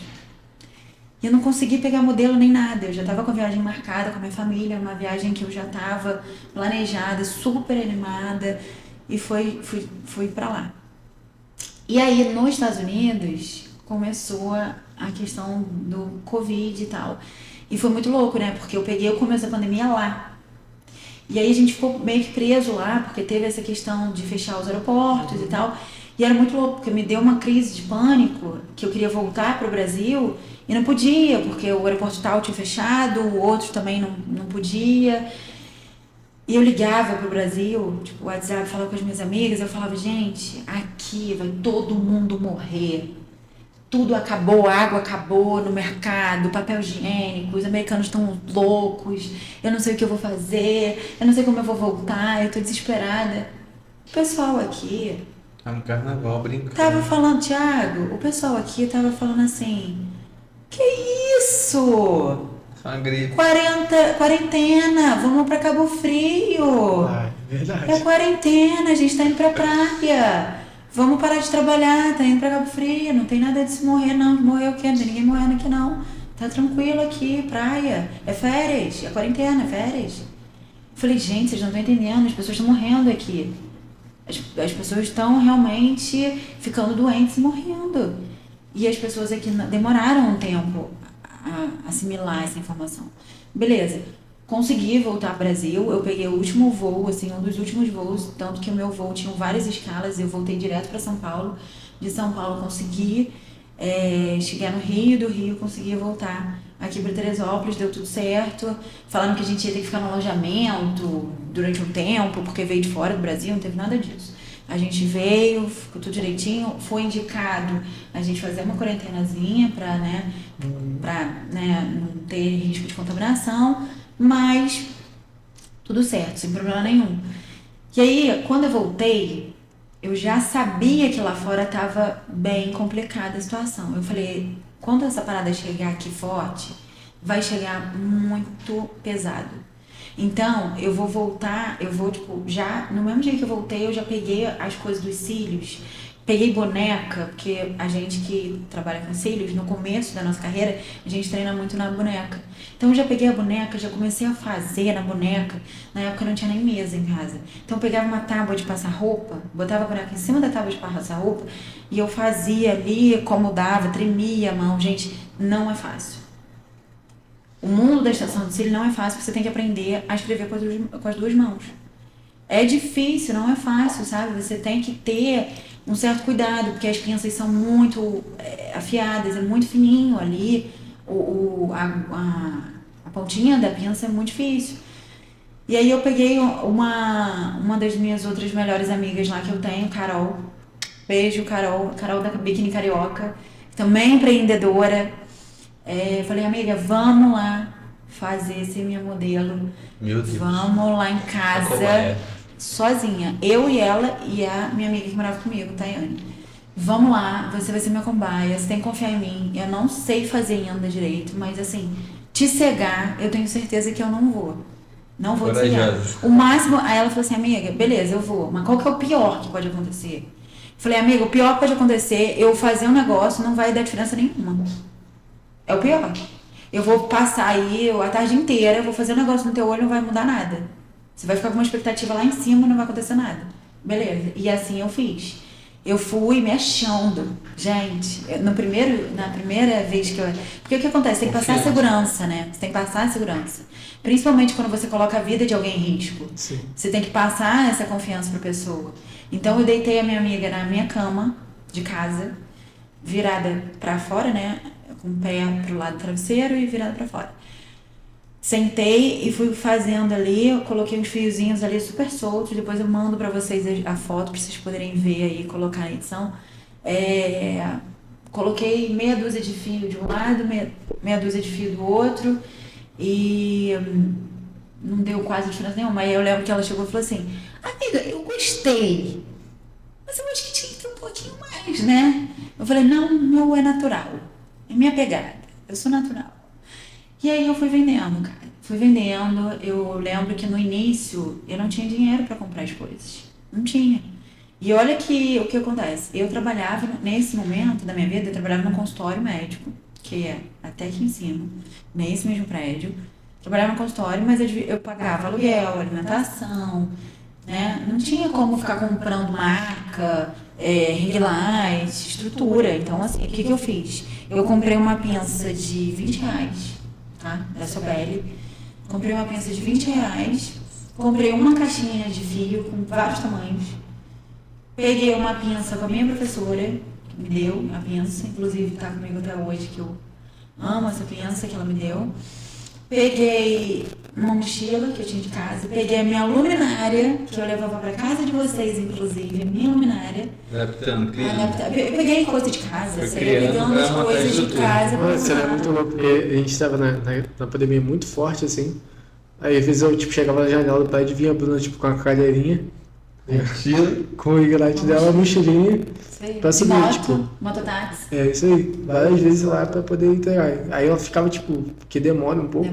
E eu não consegui pegar modelo nem nada, eu já estava com a viagem marcada com a minha família, uma viagem que eu já estava planejada, super animada, e fui para lá. E aí, nos Estados Unidos, começou a questão do Covid e tal. E foi muito louco, né? Porque eu peguei o começo da pandemia lá. E aí a gente ficou meio que preso lá, porque teve essa questão de fechar os aeroportos e tal. E era muito louco, porque me deu uma crise de pânico, que eu queria voltar para o Brasil e não podia, porque o aeroporto tal tinha fechado, o outro também não podia. E eu ligava pro Brasil, tipo, o WhatsApp, falava com as minhas amigas, eu falava: gente, aqui vai todo mundo morrer. Tudo acabou, a água acabou no mercado, papel higiênico, os americanos estão loucos, eu não sei o que eu vou fazer, eu não sei como eu vou voltar, eu tô desesperada. O pessoal aqui... Tá no carnaval brincando. Tava falando, Thiago, o pessoal aqui tava falando assim: que isso? Uma gripe. Quarentena, vamos pra Cabo Frio. Verdade. É quarentena, a gente tá indo pra praia. Vamos parar de trabalhar, tá indo pra Cabo Frio, não tem nada de se morrer não. Morrer o quê? Não tem ninguém morrendo aqui não. Tá tranquilo aqui, praia, é férias, é quarentena, é férias. Falei: gente, vocês não estão entendendo, as pessoas estão morrendo aqui. As pessoas estão realmente ficando doentes e morrendo. E as pessoas aqui demoraram um tempo a assimilar essa informação. Beleza. Consegui voltar ao Brasil, eu peguei o último voo, assim, um dos últimos voos, tanto que o meu voo tinha várias escalas, eu voltei direto para São Paulo. De São Paulo consegui chegar no Rio, do Rio consegui voltar aqui para Teresópolis, deu tudo certo. Falaram que a gente ia ter que ficar no alojamento durante um tempo, porque veio de fora do Brasil, não teve nada disso. A gente veio, ficou tudo direitinho, foi indicado a gente fazer uma quarentenazinha para não ter risco de contaminação, mas tudo certo, sem problema nenhum. E aí, quando eu voltei, eu já sabia que lá fora estava bem complicada a situação. Eu falei: quando essa parada chegar aqui forte, vai chegar muito pesado. Então, eu vou voltar, tipo, já, no mesmo dia que eu voltei, eu já peguei as coisas dos cílios Peguei boneca, porque a gente que trabalha com cílios, no começo da nossa carreira, a gente treina muito na boneca. Então eu já peguei a boneca, já comecei a fazer na boneca. Na época não tinha nem mesa em casa. Então eu pegava uma tábua de passar roupa, botava a boneca em cima da tábua de passar roupa e eu fazia ali como dava, tremia a mão. Gente, não é fácil. O mundo da extensão de cílio não é fácil, você tem que aprender a escrever com as duas mãos. É difícil, não é fácil, sabe? Você tem que ter um certo cuidado, porque as pinças são muito afiadas, é muito fininho ali, a pontinha da pinça é muito difícil. E aí eu peguei uma das minhas outras melhores amigas lá que eu tenho, Carol. Beijo, Carol da Biquíni Carioca, também empreendedora. Falei, amiga, vamos lá fazer ser minha modelo. Meu Deus. Vamos lá em casa. Sozinha, eu e ela e a minha amiga que morava comigo, Tayane. Vamos lá, você vai ser minha cobaia, você tem que confiar em mim. Eu não sei fazer ainda direito, mas assim, te cegar, eu tenho certeza que eu não vou. Não vou te cegar. O máximo, aí ela falou assim, amiga, beleza, eu vou, mas qual que é o pior que pode acontecer? Falei, amiga, o pior que pode acontecer, eu fazer um negócio não vai dar diferença nenhuma. É o pior. Eu vou passar aí a tarde inteira, eu vou fazer um negócio no teu olho, não vai mudar nada. Você vai ficar com uma expectativa lá em cima e não vai acontecer nada. Beleza. E assim eu fiz. Eu fui me achando. Gente, na primeira vez que eu... Porque o que acontece? Tem que passar a segurança, né? Você tem que passar a segurança. Principalmente quando você coloca a vida de alguém em risco. Sim. Você tem que passar essa confiança pra pessoa. Então eu deitei a minha amiga na minha cama de casa, virada pra fora, né? Com o pé pro lado do travesseiro e virada pra fora. Sentei e fui fazendo ali, eu coloquei uns fiozinhos ali super soltos, depois eu mando pra vocês a foto pra vocês poderem ver aí, colocar na edição. Coloquei meia dúzia de fio de um lado, meia dúzia de fio do outro e não deu quase diferença nenhuma. Aí eu lembro que ela chegou e falou assim, amiga, eu gostei, mas eu acho que tinha que ter um pouquinho mais, né? Eu falei, não, meu é natural, é minha pegada, eu sou natural. E aí eu fui vendendo, cara. Fui vendendo. Eu lembro que no início eu não tinha dinheiro pra comprar as coisas. Não tinha. E olha que o que acontece. Eu trabalhava, nesse momento da minha vida, eu trabalhava num consultório médico, que é até aqui em cima, nesse mesmo prédio. Trabalhava no consultório, mas eu pagava aluguel, alimentação, né? Não tinha como ficar comprando marca, ring light, estrutura. Então, assim, o que eu fiz? Eu comprei uma pinça de R$20. Tá? Da Sobelli. Comprei uma pinça de R$20, comprei uma caixinha de fio com vários tamanhos, peguei uma pinça com a minha professora, que me deu a pinça, inclusive está comigo até hoje, que eu amo essa pinça que ela me deu. Peguei uma mochila que eu tinha de casa, peguei a minha luminária, que eu levava para casa de vocês, inclusive, a minha luminária. Adaptando, criando. Eu peguei coisa de casa, Foi saí pegando as coisas de casa. Nossa, era muito louco, porque a gente estava na pandemia muito forte, assim. Aí às vezes eu chegava na janela do prédio e vinha a Bruna com a cadeirinha, com o ignite dela, a mochilinha, pra subir, Mototáxi. É isso aí, várias vezes lá pra poder entregar. Aí ela ficava, porque demora um pouco.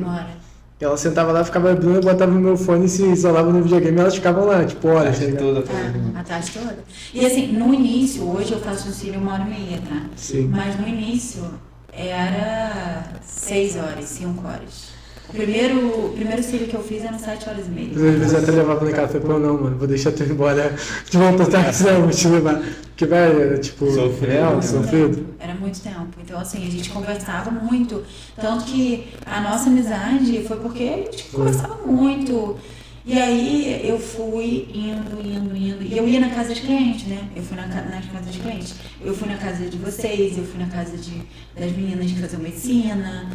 Ela sentava lá, ficava abrindo, botava no meu fone e se isolava no videogame e elas ficavam lá, horas. A tarde toda. E assim, no início, hoje eu faço cílio 1h30, tá? Sim. Mas no início era 6 horas, 5 horas. O primeiro cílio que eu fiz era 7h30. Às vezes eu até levava na casa e falei, não, mano, vou deixar tu ir embora de volta táxi, não, vou te levar. Porque, velho, era sofrido. Era muito tempo. Então, assim, a gente conversava muito. Tanto que a nossa amizade foi porque a gente conversava muito. E aí eu fui indo. E eu ia na casa de cliente, né? Eu fui nas casas de cliente. Eu fui na casa de vocês, eu fui na casa das meninas que faziam medicina.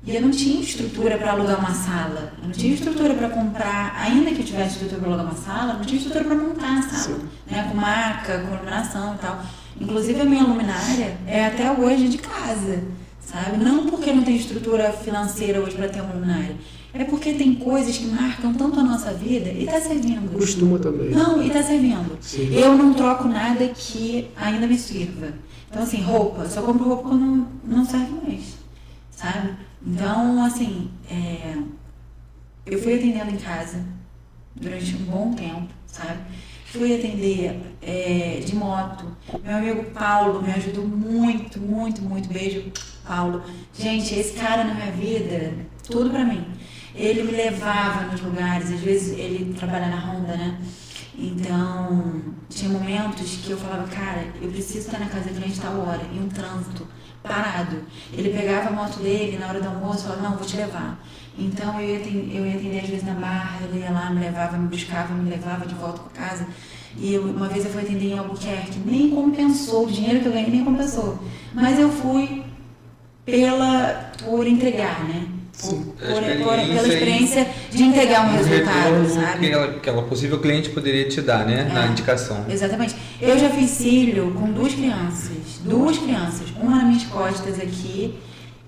E eu não tinha estrutura para alugar uma sala. Eu não tinha estrutura para comprar, ainda que eu tivesse estrutura para alugar uma sala, não tinha estrutura para montar a sala, né? Com maca, com iluminação e tal. Inclusive a minha luminária é até hoje de casa, sabe? Não porque não tem estrutura financeira hoje para ter uma luminária. É porque tem coisas que marcam tanto a nossa vida e tá servindo. Costuma também. Não, e tá servindo. Sim. Eu não troco nada que ainda me sirva. Então, assim, roupa. Só compro roupa quando não serve mais, sabe? Então, assim, eu fui atendendo em casa durante um bom tempo, sabe? fui atender de moto. Meu amigo Paulo me ajudou muito, muito, muito. Beijo, Paulo. Gente, esse cara na minha vida, tudo pra mim. Ele me levava nos lugares, às vezes ele trabalha na Honda, né? Então, tinha momentos que eu falava, cara, eu preciso estar na casa do cliente tal hora, em um trânsito parado. Ele pegava a moto dele na hora do almoço e falava, não, vou te levar. Então, eu ia atender às vezes na Barra, ele ia lá, me levava, me buscava, me levava de volta para casa. E uma vez eu fui atender em Albuquerque, nem compensou, o dinheiro que eu ganhei nem compensou. Mas eu fui por entregar, né? Pela experiência de entregar um resultado, sabe? Que aquela possível cliente poderia te dar, né? Na indicação. Exatamente. Eu já fiz cílio com duas crianças, uma nas minhas costas aqui,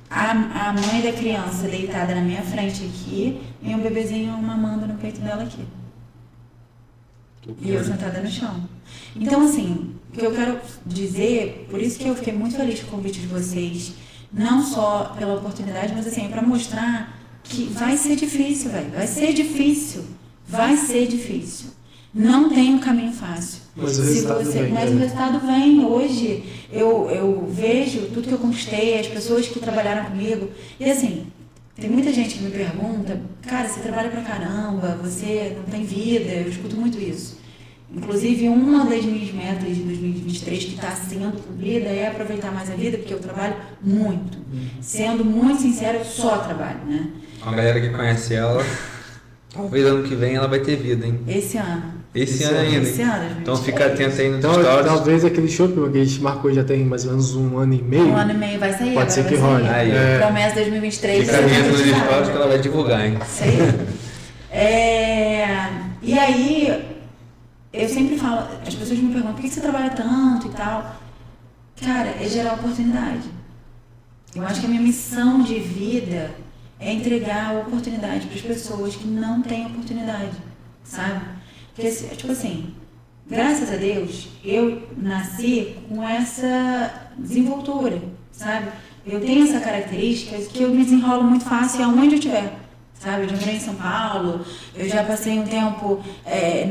a mãe da criança deitada na minha frente aqui e um bebezinho mamando no peito dela aqui. E eu sentada no chão. Então, assim, o que eu quero dizer, por isso que eu fiquei muito feliz com o convite de vocês, não só pela oportunidade, mas assim, para mostrar que vai ser difícil, velho. Vai ser difícil. Não tem um caminho fácil. Mas o resultado vem. Hoje eu vejo tudo que eu conquistei, as pessoas que trabalharam comigo. E assim, tem muita gente que me pergunta, cara, você trabalha pra caramba, você não tem vida, eu escuto muito isso. Inclusive, uma das minhas metas de 2023 que está sendo cumprida é aproveitar mais a vida, porque eu trabalho muito. Sendo muito sincera, eu só trabalho, né? A galera que conhece ela, talvez ano que vem ela vai ter vida, hein? Esse ano. Esse ano ainda. Então fica atento aí no então, stories. Talvez aquele shopping que a gente marcou já tem mais ou menos um ano e meio. Um ano e meio vai sair. Pode ser que role. Promessa 2023. Fica atento nos stories que ela vai divulgar, hein? Isso aí. E aí, eu sempre falo, as pessoas me perguntam, por que você trabalha tanto e tal? Cara, é gerar oportunidade. Eu acho que a minha missão de vida é entregar a oportunidade para as pessoas que não têm oportunidade, sabe? Porque, tipo assim, graças a Deus, eu nasci com essa desenvoltura, sabe? Eu tenho essa característica que eu me desenrolo muito fácil aonde eu estiver, sabe? Eu já morei em São Paulo, eu já passei um tempo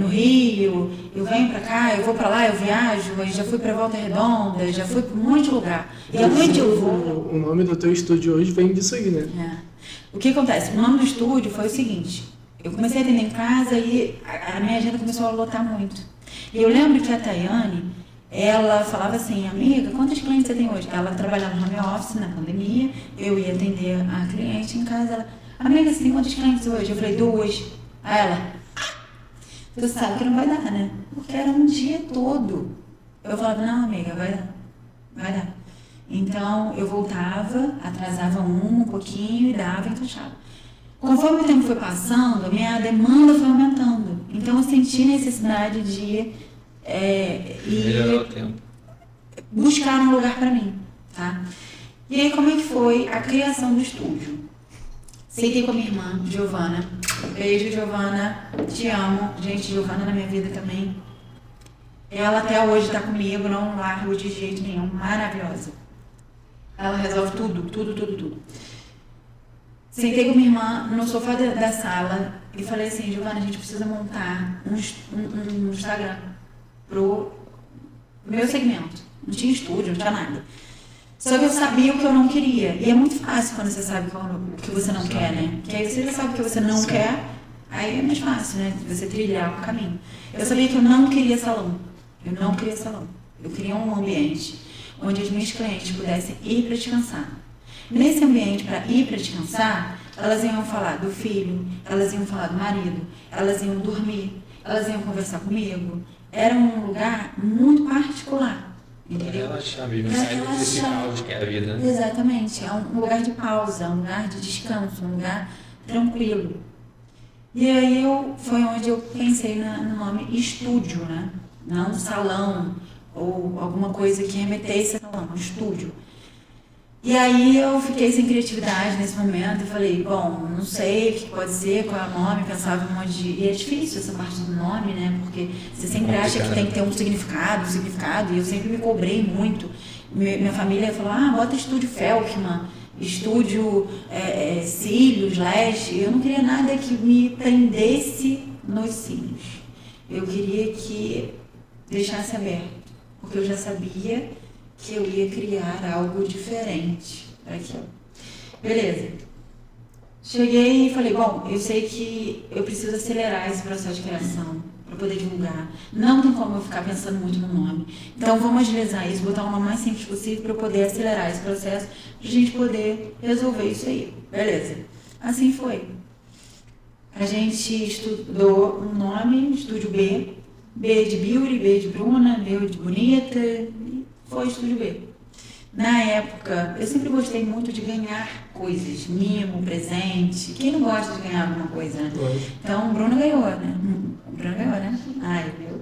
no Rio, eu venho pra cá, eu vou pra lá, eu viajo, eu já fui pra Volta Redonda, já fui pra um monte de lugar. E aonde eu vou... O nome do teu estúdio hoje vem disso aí, né? O que acontece? O nome do estúdio foi o seguinte... Eu comecei a atender em casa e a minha agenda começou a lotar muito. E eu lembro que a Tayane, ela falava assim, amiga, quantos clientes você tem hoje? Ela trabalhava no home office, na pandemia, eu ia atender a cliente em casa. Ela, amiga, você tem quantos clientes hoje? Eu falei, 2. Aí ela, você sabe que não vai dar, né? Porque era um dia todo. Eu falava, não, amiga, vai dar. Então, eu voltava, atrasava um pouquinho e dava e encaixava. Conforme o tempo foi passando, a minha demanda foi aumentando. Então, eu senti necessidade de buscar um lugar para mim, tá? E aí, como é que foi a criação do estúdio? Sentei com a minha irmã, Giovana. Beijo, Giovana. Te amo. Gente, Giovana na minha vida também. Ela até hoje está comigo, não largo de jeito nenhum. Maravilhosa. Ela resolve tudo. Sentei com minha irmã no sofá da sala e falei assim, Giovana, a gente precisa montar um Instagram pro meu segmento. Não tinha estúdio, não tinha nada. Só que eu sabia o que eu não queria. E é muito fácil quando você sabe o que você não quer, né? Porque aí você já sabe o que você não quer, aí é mais fácil, né? Você trilhar o caminho. Eu sabia que eu não queria salão. Eu queria um ambiente onde as minhas clientes pudessem ir para descansar. Nesse ambiente, para ir para descansar, elas iam falar do filho, elas iam falar do marido, elas iam dormir, elas iam conversar comigo. Era um lugar muito particular, entendeu? Relaxar mesmo, sair desse caos que é a vida. Exatamente, é um lugar de pausa, um lugar de descanso, um lugar tranquilo. E aí foi onde eu pensei no nome estúdio, né? Não salão ou alguma coisa que remetesse a salão, estúdio. E aí eu fiquei sem criatividade nesse momento e falei, bom, não sei o que pode ser, qual é o nome, pensava em um monte de... E é difícil essa parte do nome, né? Porque você sempre acha que tem que ter um significado, e eu sempre me cobrei muito. Minha família falou, bota estúdio Felkman, estúdio Cílios, Leste. Eu não queria nada que me prendesse nos cílios. Eu queria que deixasse aberto, porque eu já sabia que eu ia criar algo diferente para aquilo. Beleza. Cheguei e falei, bom, eu sei que eu preciso acelerar esse processo de criação para poder divulgar. Não tem como eu ficar pensando muito no nome. Então vamos agilizar isso, botar o nome mais simples possível para eu poder acelerar esse processo, para a gente poder resolver isso aí. Beleza. Assim foi. A gente estudou um nome, Estúdio B. B de Beauty, B de Bruna, B de Bonita, e foi Estúdio B. Na época, eu sempre gostei muito de ganhar coisas, mimo, presente. Quem não gosta de ganhar alguma coisa, né? Então, o Bruno ganhou, né? Ai, meu.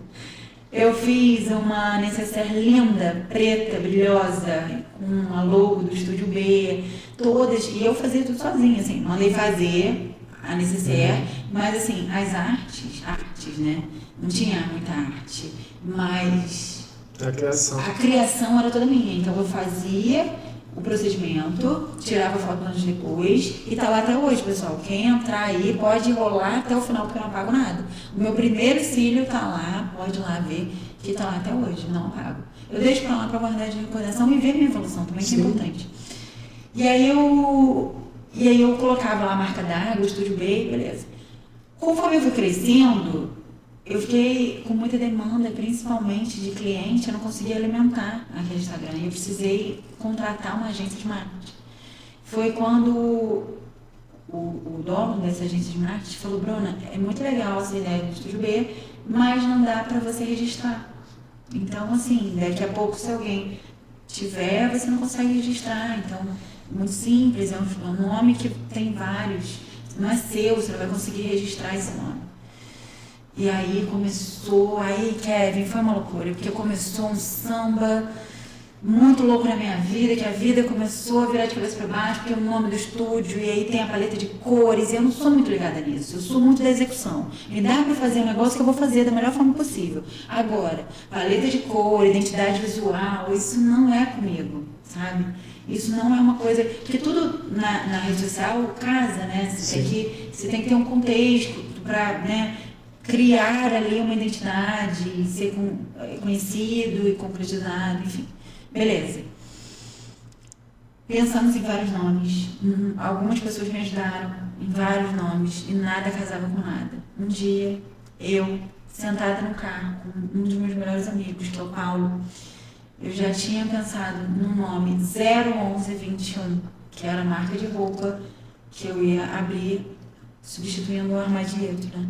Eu fiz uma necessaire linda, preta, brilhosa, com a logo do Estúdio B, todas, e eu fazia tudo sozinha, assim, mandei fazer a necessaire, mas assim, as artes, né? Não tinha muita arte, mas a criação era toda minha. Então eu fazia o procedimento, tirava foto anos depois e tá lá até hoje, pessoal. Quem entrar aí pode rolar até o final porque eu não pago nada. O meu primeiro cílio tá lá, pode ir lá ver que tá lá até hoje, não pago. Eu deixo pra lá pra guardar de recordação e ver minha evolução também, que é importante. E aí eu colocava lá a marca d'água, o Estúdio B, beleza. Conforme eu fui crescendo, eu fiquei com muita demanda, principalmente de cliente, eu não conseguia alimentar aquele Instagram. Eu precisei contratar uma agência de marketing. Foi quando o dono dessa agência de marketing falou, Bruna, é muito legal essa ideia do Estúdio B, mas não dá para você registrar. Então, assim, daqui a pouco, se alguém tiver, você não consegue registrar. Então, muito simples, é um nome que tem vários, não é seu, você não vai conseguir registrar esse nome. E aí começou, Kevin, foi uma loucura, porque começou um samba muito louco na minha vida, que a vida começou a virar de cabeça para baixo, porque é o nome do estúdio, e aí tem a paleta de cores, e eu não sou muito ligada nisso, eu sou muito da execução. Me dá para fazer um negócio que eu vou fazer da melhor forma possível. Agora, paleta de cor, identidade visual, isso não é comigo, sabe? Isso não é uma coisa, porque tudo na rede social casa, né? Você tem que ter um contexto para, né, criar ali uma identidade, ser conhecido e concretizado, enfim. Beleza. Pensamos em vários nomes. Algumas pessoas me ajudaram em vários nomes e nada casava com nada. Um dia, eu, sentada no carro com um dos meus melhores amigos, que é o Paulo, eu já tinha pensado num nome 01121, que era a marca de roupa que eu ia abrir, substituindo o Armadilheiro, né?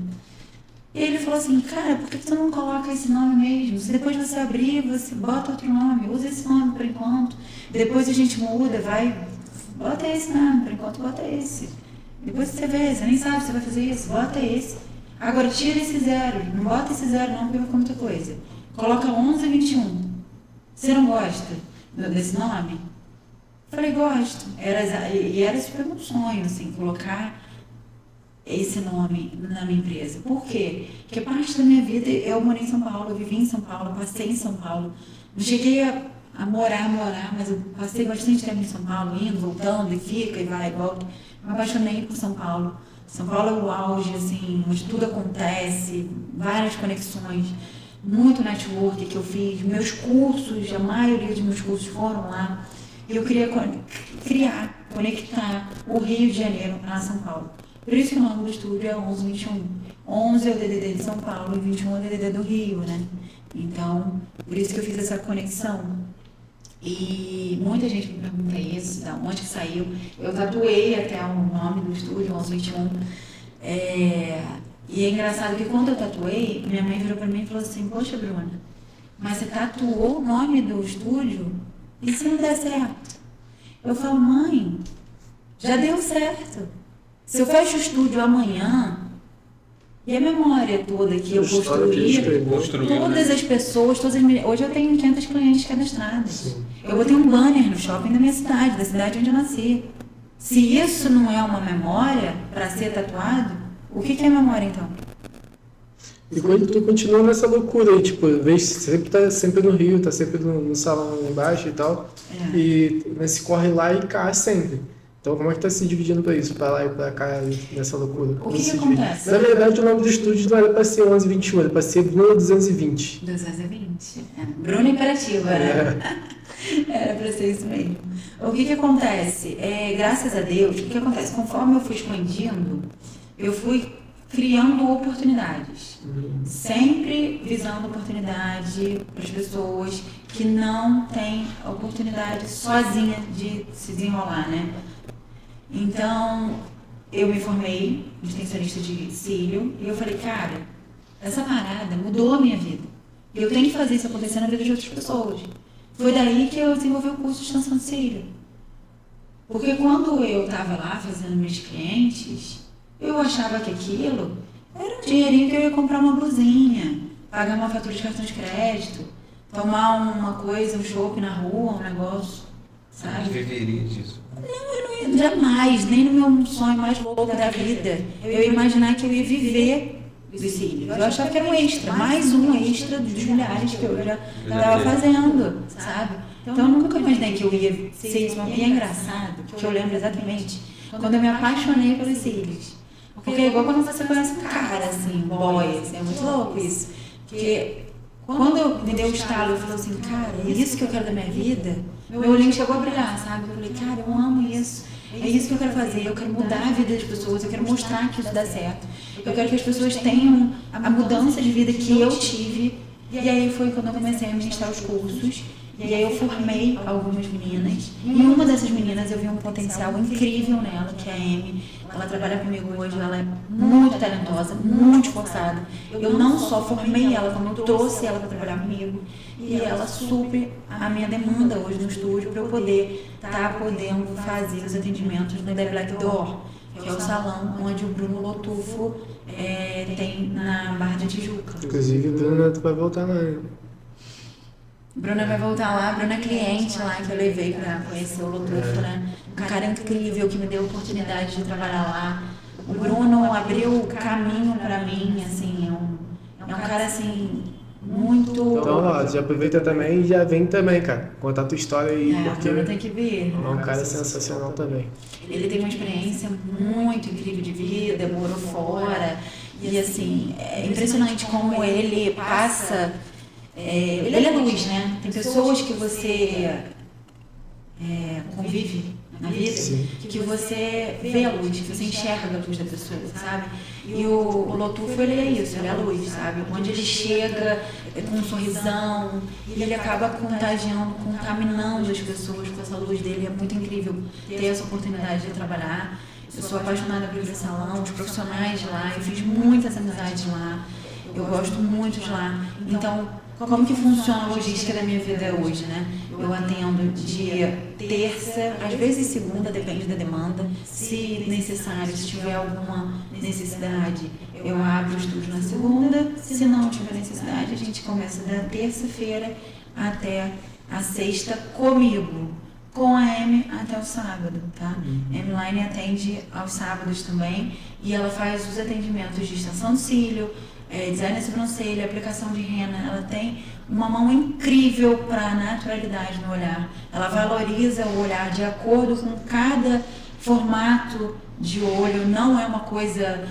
E ele falou assim, cara, por que tu não coloca esse nome mesmo? Se depois você abrir, você bota outro nome, usa esse nome por enquanto. Depois a gente muda, bota esse nome, por enquanto bota esse. Depois você vê, você nem sabe se você vai fazer isso, bota esse. Agora tira esse 0, não bota esse 0 não, porque vai ficar muita coisa. Coloca 1121. Você não gosta desse nome? Falei, gosto. Era super um sonho, assim, colocar esse nome na minha empresa. Por quê? Porque parte da minha vida eu morei em São Paulo, eu vivi em São Paulo, passei em São Paulo. Não cheguei a morar, mas eu passei bastante tempo em São Paulo, indo, voltando, e fica, e vai, e volta. Me apaixonei por São Paulo. São Paulo é o auge, assim, onde tudo acontece, várias conexões, muito network que eu fiz, meus cursos, a maioria dos meus cursos foram lá. E eu queria conectar o Rio de Janeiro a São Paulo. Por isso que o nome do estúdio é 1121. 11 é o DDD de São Paulo e 21 é o DDD do Rio, né? Então, por isso que eu fiz essa conexão. E muita gente me pergunta isso, da onde que saiu. Eu tatuei até o nome do estúdio, 1121. E é engraçado que quando eu tatuei, minha mãe virou pra mim e falou assim, poxa, Bruna, mas você tatuou o nome do estúdio? E se não der certo? Eu falo, mãe, já deu certo. Se eu fecho o estúdio amanhã, e a memória toda que eu construí, todas as pessoas, hoje eu tenho 500 clientes cadastrados. Sim. Eu botei um banner no shopping da minha cidade, da cidade onde eu nasci. Se isso não é uma memória para ser tatuado, o que é memória então? E quando tu continua nessa loucura aí, tipo, você tá sempre no Rio, tá sempre no salão lá embaixo e tal, e você corre lá e cá sempre. Então como é que tá se dividindo pra isso? Pra lá e pra cá, nessa loucura? O Como que se acontece? divide? Na verdade, o nome do estúdio não era pra ser 1121, era pra ser Bruna 220. 220. Bruna Imperativa, né? Era pra ser isso mesmo. O que acontece? Graças a Deus, o que acontece? Conforme eu fui expandindo, eu fui criando oportunidades. Sempre visando oportunidade para as pessoas que não têm oportunidade sozinha de se desenrolar, né? Então, eu me formei de extensionista de cílio e eu falei, cara, essa parada mudou a minha vida. Eu tenho que fazer isso acontecer na vida de outras pessoas. Foi daí que eu desenvolvi o curso de extensão de cílio. Porque quando eu estava lá fazendo meus clientes, eu achava que aquilo era um dinheirinho que eu ia comprar uma blusinha, pagar uma fatura de cartão de crédito, tomar uma coisa, um chopp na rua, um negócio, sabe? Viveria disso. Eu não ia jamais, nem no meu sonho mais louco da vida, eu ia imaginar que eu ia viver dos cílios. Eu achava que era um extra, mais um extra dos milhares que eu já estava fazendo, sabe? Então eu nunca imaginei que eu ia ser isso. E é engraçado, porque eu lembro exatamente quando eu me apaixonei pelos cílios. Porque é igual quando você conhece um cara, assim, um boy, assim, é muito louco isso. Porque quando eu me dei o estalo, eu falei assim, cara, é isso que eu quero da minha vida, meu olhinho chegou a brilhar, sabe? Eu falei, cara, eu amo isso. É isso que eu quero fazer, eu quero mudar a vida das pessoas, eu quero mostrar que isso dá certo. Eu quero que as pessoas tenham a mudança de vida que eu tive. E aí foi quando eu comecei a ministrar os cursos. E aí eu formei algumas meninas. E uma dessas meninas eu vi um potencial incrível nela, que é a Amy. Ela trabalha comigo hoje, ela é muito talentosa, muito esforçada. Eu não só formei ela, como eu trouxe ela para trabalhar comigo. E ela supre a minha demanda hoje no estúdio para eu poder estar podendo fazer os atendimentos no The Black Door, que é o salão onde o Bruno Lotufo tem na Barra de Tijuca. Inclusive, Bruna, tu vai voltar lá, né? Bruna vai voltar lá, Bruna é cliente lá que eu levei pra conhecer o Lotufo, né? Um cara incrível que me deu a oportunidade de trabalhar lá. O Bruno abriu o caminho pra mim, assim, é um cara assim, muito... Então, ó, já aproveita também e já vem também, cara. Contar a tua história aí, porque Bruno tem que vir. é um cara sensacional também. Ele tem uma experiência muito incrível de vida, morou fora. E assim, é impressionante como ele passa... ele é luz, né? Tem pessoas que você convive na vida, Sim. que você vê a luz, que você enxerga a luz da pessoa, sabe? E o Lotufo, ele é isso, ele é a luz, sabe? Onde ele chega com um sorrisão e ele acaba contagiando, contaminando as pessoas com essa luz dele. É muito incrível ter essa oportunidade de trabalhar. Eu sou apaixonada por esse salão, os profissionais de lá, eu fiz muitas amizades lá, eu gosto muito de lá. Então, como que funciona a logística da minha vida hoje, né? Eu atendo dia terça, às vezes segunda, depende da demanda. Se necessário, se tiver alguma necessidade, eu abro o estúdio na segunda. Se não tiver necessidade, a gente começa da terça-feira até a sexta comigo, com a Amy até o sábado, tá? A Amy atende aos sábados também e ela faz os atendimentos de extensão de cílio, design de sobrancelha, aplicação de rena. Ela tem uma mão incrível para a naturalidade no olhar. Ela valoriza o olhar de acordo com cada formato de olho. Não é uma coisa,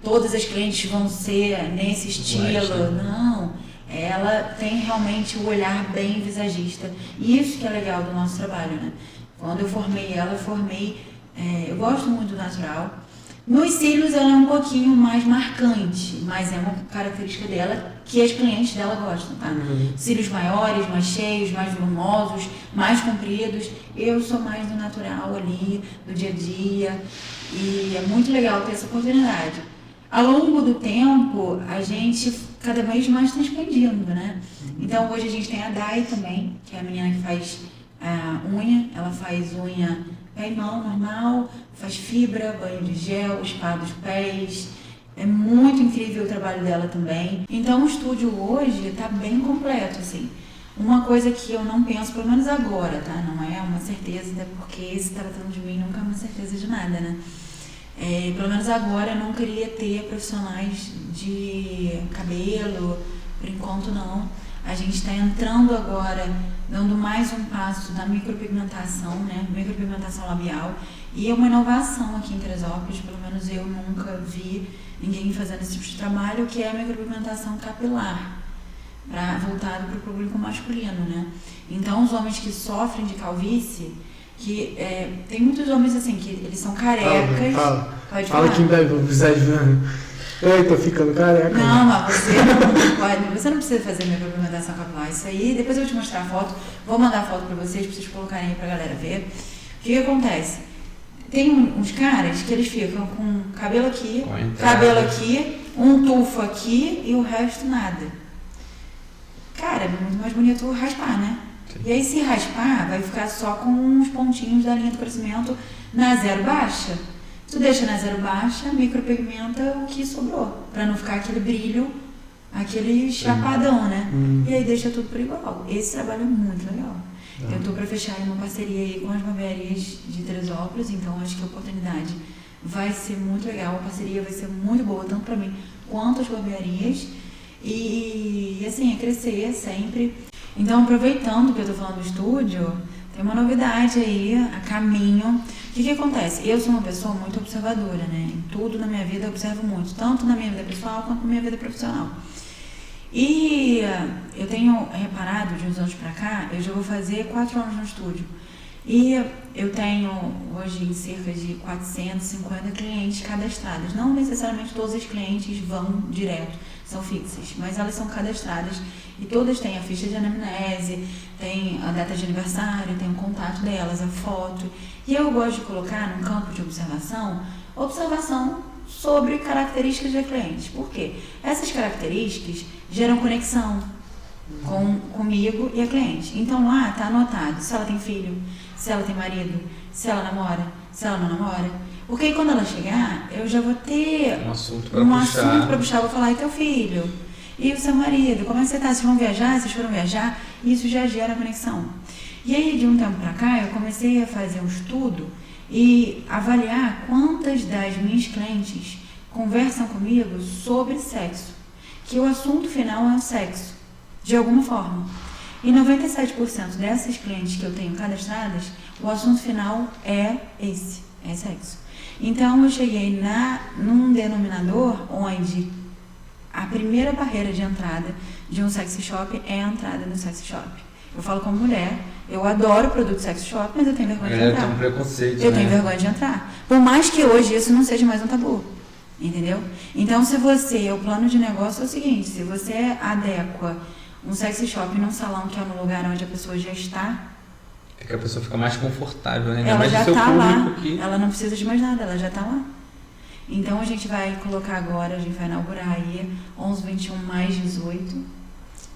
todas as clientes vão ser nesse estilo. Não, ela tem realmente o olhar bem visagista. E isso que é legal do nosso trabalho, né? Quando eu formei ela, eu gosto muito do natural. Nos cílios ela é um pouquinho mais marcante, mas é uma característica dela que as clientes dela gostam, tá? Cílios maiores, mais cheios, mais volumosos, mais compridos. Eu sou mais do natural ali, do dia a dia, e é muito legal ter essa oportunidade. Ao longo do tempo, a gente cada vez mais está expandindo, né? Então hoje a gente tem a Dai também, que é a menina que faz unha, ela faz unha pé e mão normal, faz fibra, banho de gel, spa dos pés. É muito incrível o trabalho dela também. Então o estúdio hoje está bem completo, assim. Uma coisa que eu não penso, pelo menos agora, tá? Não é uma certeza, até porque se tratando de mim nunca é uma certeza de nada, né? Pelo menos agora eu não queria ter profissionais de cabelo, por enquanto não. A gente está entrando agora dando mais um passo na micropigmentação, né? Micropigmentação labial. E é uma inovação aqui em Teresópolis, pelo menos eu nunca vi ninguém fazendo esse tipo de trabalho, que é a micropigmentação capilar, voltado para o público masculino, né? Então, os homens que sofrem de calvície, tem muitos homens assim, que eles são carecas. Fala que deve precisar de... Eu tô ficando careca. Não, mas você não precisa fazer micropigmentação capilar. Isso aí, depois eu vou te mostrar a foto, vou mandar a foto para vocês colocarem aí pra galera ver. O que acontece? Tem uns caras que eles ficam com cabelo aqui, um tufo aqui e o resto nada. Cara, é muito mais bonito raspar, né? Sim. E aí, se raspar, vai ficar só com uns pontinhos da linha do crescimento na zero baixa. Tu deixa na zero baixa, micropigmenta o que sobrou, pra não ficar aquele brilho, aquele chapadão, né? E aí deixa tudo por igual. Esse trabalho é muito legal. Eu tô pra fechar uma parceria aí com as barbearias de Teresópolis, então acho que a oportunidade vai ser muito legal, a parceria vai ser muito boa, tanto pra mim quanto as barbearias. E assim, é crescer sempre. Então, aproveitando que eu tô falando do estúdio, tem uma novidade aí, a caminho. O que acontece? Eu sou uma pessoa muito observadora, né? Em tudo na minha vida eu observo muito, tanto na minha vida pessoal quanto na minha vida profissional. E eu tenho reparado, de uns anos pra cá, eu já vou fazer 4 anos no estúdio. E eu tenho hoje cerca de 450 clientes cadastrados. Não necessariamente todos os clientes vão direto, são fixas, mas elas são cadastradas e todas têm a ficha de anamnese, tem a data de aniversário, tem o contato delas, a foto. E eu gosto de colocar num campo de observação sobre características de clientes. Por quê? Essas características geram conexão comigo e a cliente. Então lá está anotado se ela tem filho, se ela tem marido, se ela namora, se ela não namora. Porque aí quando ela chegar, eu já vou ter um assunto para puxar. Vou falar, e teu filho? E o seu marido? Como é que você está? Vocês vão viajar? Vocês foram viajar? Isso já gera conexão. E aí, de um tempo para cá, eu comecei a fazer um estudo e avaliar quantas das minhas clientes conversam comigo sobre sexo. Que o assunto final é o sexo, de alguma forma. E 97% dessas clientes que eu tenho cadastradas, o assunto final é sexo. Então, eu cheguei num denominador onde a primeira barreira de entrada de um sexy shop é a entrada no sexy shop. Eu falo como mulher, eu adoro produto sexy shop, mas eu tenho vergonha de entrar. Tem um preconceito, eu tenho vergonha de entrar. Por mais que hoje isso não seja mais um tabu. Entendeu? Então, o plano de negócio é o seguinte, se você adequa um sexy shop num salão que é no lugar onde a pessoa já está, é que a pessoa fica mais confortável, né? Ela já está lá, que... ela não precisa de mais nada, ela já está lá. Então, a gente vai colocar agora, a gente vai inaugurar aí 1121 mais 18,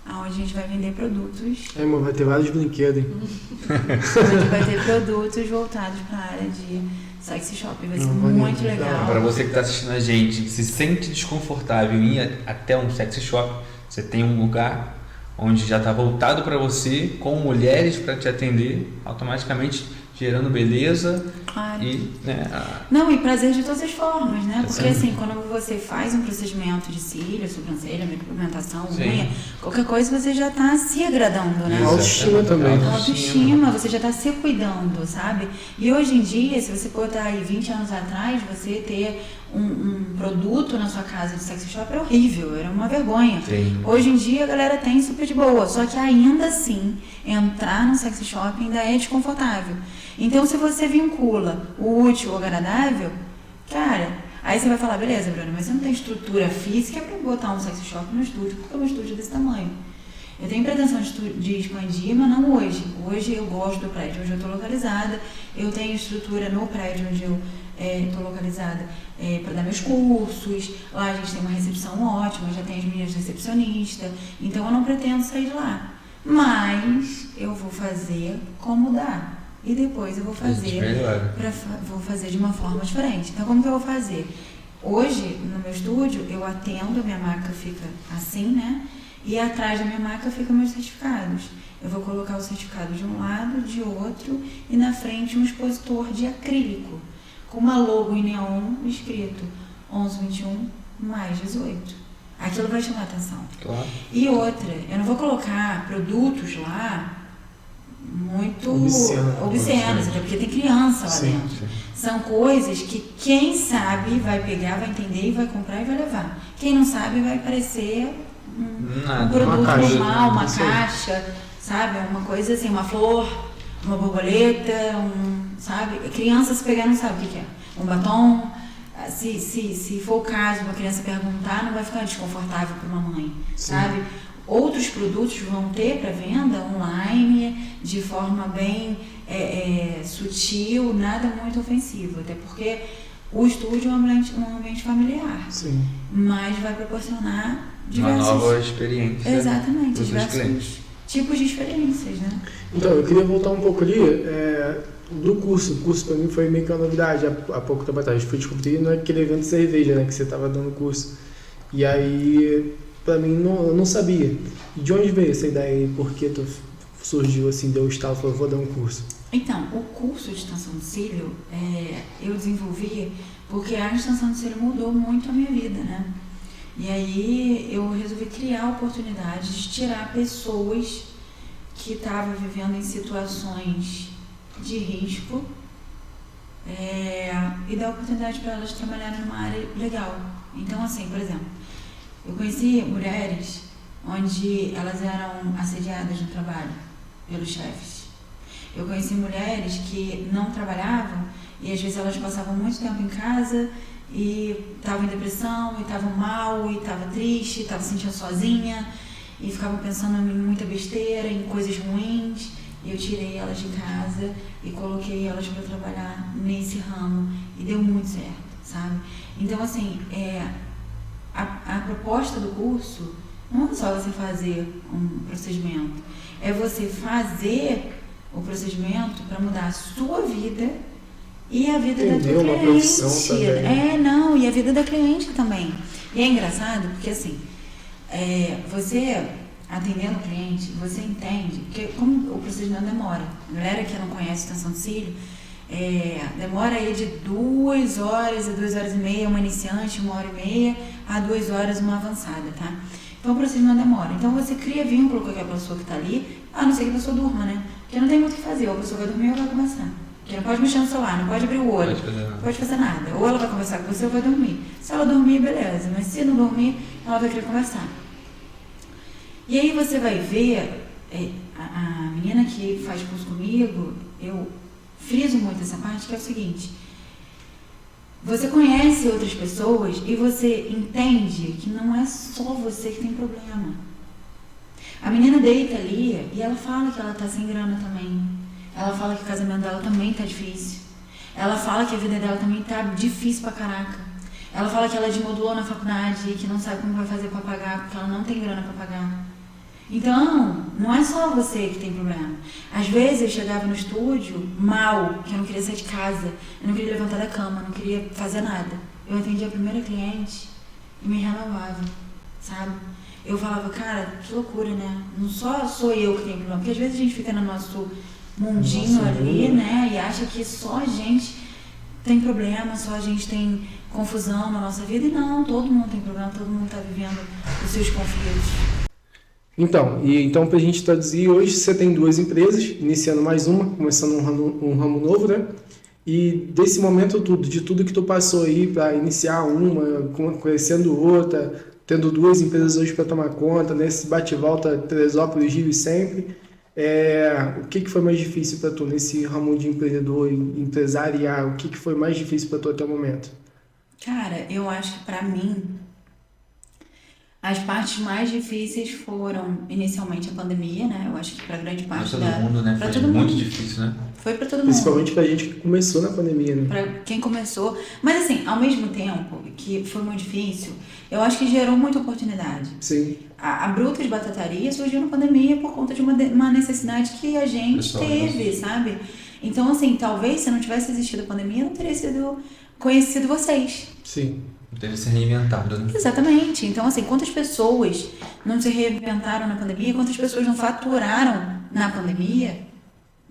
onde a gente vai vender produtos. Amor, vai ter vários brinquedos, hein? Onde vai ter produtos voltados para a área de sexy shop, vai ser muito legal. Para você que está assistindo a gente, se sente desconfortável em ir até um sexy shop, você tem um lugar onde já está voltado para você, com mulheres para te atender, automaticamente gerando beleza. Claro. E, né, e prazer de todas as formas, né? Porque assim, quando você faz um procedimento de cílio, sobrancelha, micropigmentação, unha, qualquer coisa, você já está se agradando, né? Autoestima também. Autoestima, você já está se cuidando, sabe? E hoje em dia, se você botar aí 20 anos atrás, você ter um produto na sua casa de sexy shop era horrível, era uma vergonha. Sim. Hoje em dia a galera tem super de boa, só que ainda assim, entrar no sexy shop ainda é desconfortável. Então, se você vincula o útil ao agradável, cara, aí você vai falar, beleza, Bruno, mas você não tem estrutura física para botar um sexy shop no estúdio, porque o meu estúdio é desse tamanho. Eu tenho pretensão de expandir, mas não hoje. Hoje eu gosto do prédio onde eu estou localizada, eu tenho estrutura no prédio onde eu estou localizada para dar meus cursos, lá a gente tem uma recepção ótima, já tem as minhas recepcionistas, então eu não pretendo sair de lá. Mas eu vou fazer como dá. E depois eu vou fazer de uma forma diferente. Então, como que eu vou fazer? Hoje, no meu estúdio, eu atendo, a minha maca fica assim, né? E atrás da minha maca ficam meus certificados. Eu vou colocar o certificado de um lado, de outro, e na frente um expositor de acrílico, com uma logo em neon escrito 1121 mais 18. Aquilo vai chamar atenção. Claro. E outra, eu não vou colocar produtos lá muito obscenas, Sim. até porque tem criança lá Sim, dentro. sim. São coisas que quem sabe vai pegar, vai entender e vai comprar e vai levar. Quem não sabe vai parecer um Nada, produto uma caixa, normal, uma sim. caixa, sabe? Uma coisa assim, uma flor, uma borboleta, sabe? Criança se pegar não sabe o que é. Um batom. Se for o caso, uma criança perguntar, não vai ficar desconfortável para uma mãe, Sim. sabe? Outros produtos vão ter para venda online de forma bem sutil, nada muito ofensivo, até porque o estúdio é um ambiente familiar, Sim. mas vai proporcionar Uma nova diversos, experiência. exatamente, para os seus clientes. diversos tipos de experiências, né? Então, eu queria voltar um pouco ali do curso. O curso para mim foi meio que uma novidade há pouco tempo atrás. Fui descobrir naquele evento de cerveja, né, que você estava dando curso. E aí, para mim, eu não sabia. E de onde veio essa ideia e por que tu surgiu assim, deu o estalo e falou, vou dar um curso? Então, o curso de extensão de cílio eu desenvolvi porque a extensão de cílio mudou muito a minha vida, né? E aí eu resolvi criar oportunidades de tirar pessoas que estavam vivendo em situações de risco e dar oportunidade para elas trabalharem numa área legal. Então, assim, por exemplo, eu conheci mulheres onde elas eram assediadas no trabalho pelos chefes. Eu conheci mulheres que não trabalhavam e às vezes elas passavam muito tempo em casa e estavam em depressão, e estavam mal, e estavam triste, estavam se sentindo sozinha e ficavam pensando em muita besteira, em coisas ruins. E eu tirei elas de casa e coloquei elas para trabalhar nesse ramo e deu muito certo, sabe? Então, assim, a proposta do curso não é só você fazer um procedimento, é você fazer o procedimento para mudar a sua vida e a vida da tua uma profissão cliente. também. E a vida da cliente também. E é engraçado porque, assim, você atendendo o cliente, você entende, porque como o procedimento demora, a galera que não conhece extensão de cílio, demora aí de 2 horas a 2 horas e meia, uma iniciante, 1 hora e meia, a 2 horas uma avançada, tá? Então o procedimento demora. Então você cria vínculo com aquela pessoa que está ali, a não ser que a pessoa durma, né? Porque não tem muito o que fazer, ou a pessoa vai dormir ou vai conversar. Porque não pode mexer no celular, não pode abrir o olho, não pode fazer nada. Ou ela vai conversar com você ou vai dormir. Se ela dormir, beleza, mas se não dormir, ela vai querer conversar. E aí você vai ver, a menina que faz curso comigo, eu friso muito essa parte, que é o seguinte: você conhece outras pessoas e você entende que não é só você que tem problema. A menina deita ali e ela fala que ela tá sem grana também. Ela fala que o casamento dela também tá difícil. Ela fala que a vida dela também tá difícil pra caraca. Ela fala que ela desmodulou na faculdade e que não sabe como vai fazer pra pagar, porque ela não tem grana pra pagar. Então, não é só você que tem problema. Às vezes eu chegava no estúdio mal, que eu não queria sair de casa, eu não queria levantar da cama, não queria fazer nada. Eu atendia a primeira cliente e me renovava, sabe? Eu falava, cara, que loucura, né? Não só sou eu que tenho problema, porque às vezes a gente fica no nosso mundinho ali, né? E acha que só a gente tem problema, só a gente tem confusão na nossa vida. E não, todo mundo tem problema, todo mundo tá vivendo os seus conflitos. Então pra gente traduzir, hoje você tem 2 empresas, iniciando mais uma, começando um ramo novo, né? E desse momento de tudo que tu passou aí para iniciar uma, conhecendo outra, tendo 2 empresas hoje para tomar conta, nesse bate-volta Teresópolis, Rio e sempre, o que foi mais difícil para tu nesse ramo de empreendedor e empresariar? O que foi mais difícil para tu até o momento? Cara, eu acho que pra mim as partes mais difíceis foram inicialmente a pandemia, né? Eu acho que pra grande parte Pra todo mundo, né? pra Foi todo muito mundo. difícil, né? Foi pra todo mundo. Principalmente pra gente que começou na pandemia, né? Pra quem começou. Mas assim, ao mesmo tempo que foi muito difícil, eu acho que gerou muita oportunidade. Sim. A Brutus Batataria surgiu na pandemia por conta de uma necessidade que a gente teve, sabe? Então, assim, talvez se não tivesse existido a pandemia, eu não teria sido conhecido vocês. Sim. Teve que ser reinventado, né? Exatamente. Então, assim, quantas pessoas não se reinventaram na pandemia, quantas pessoas não faturaram na pandemia,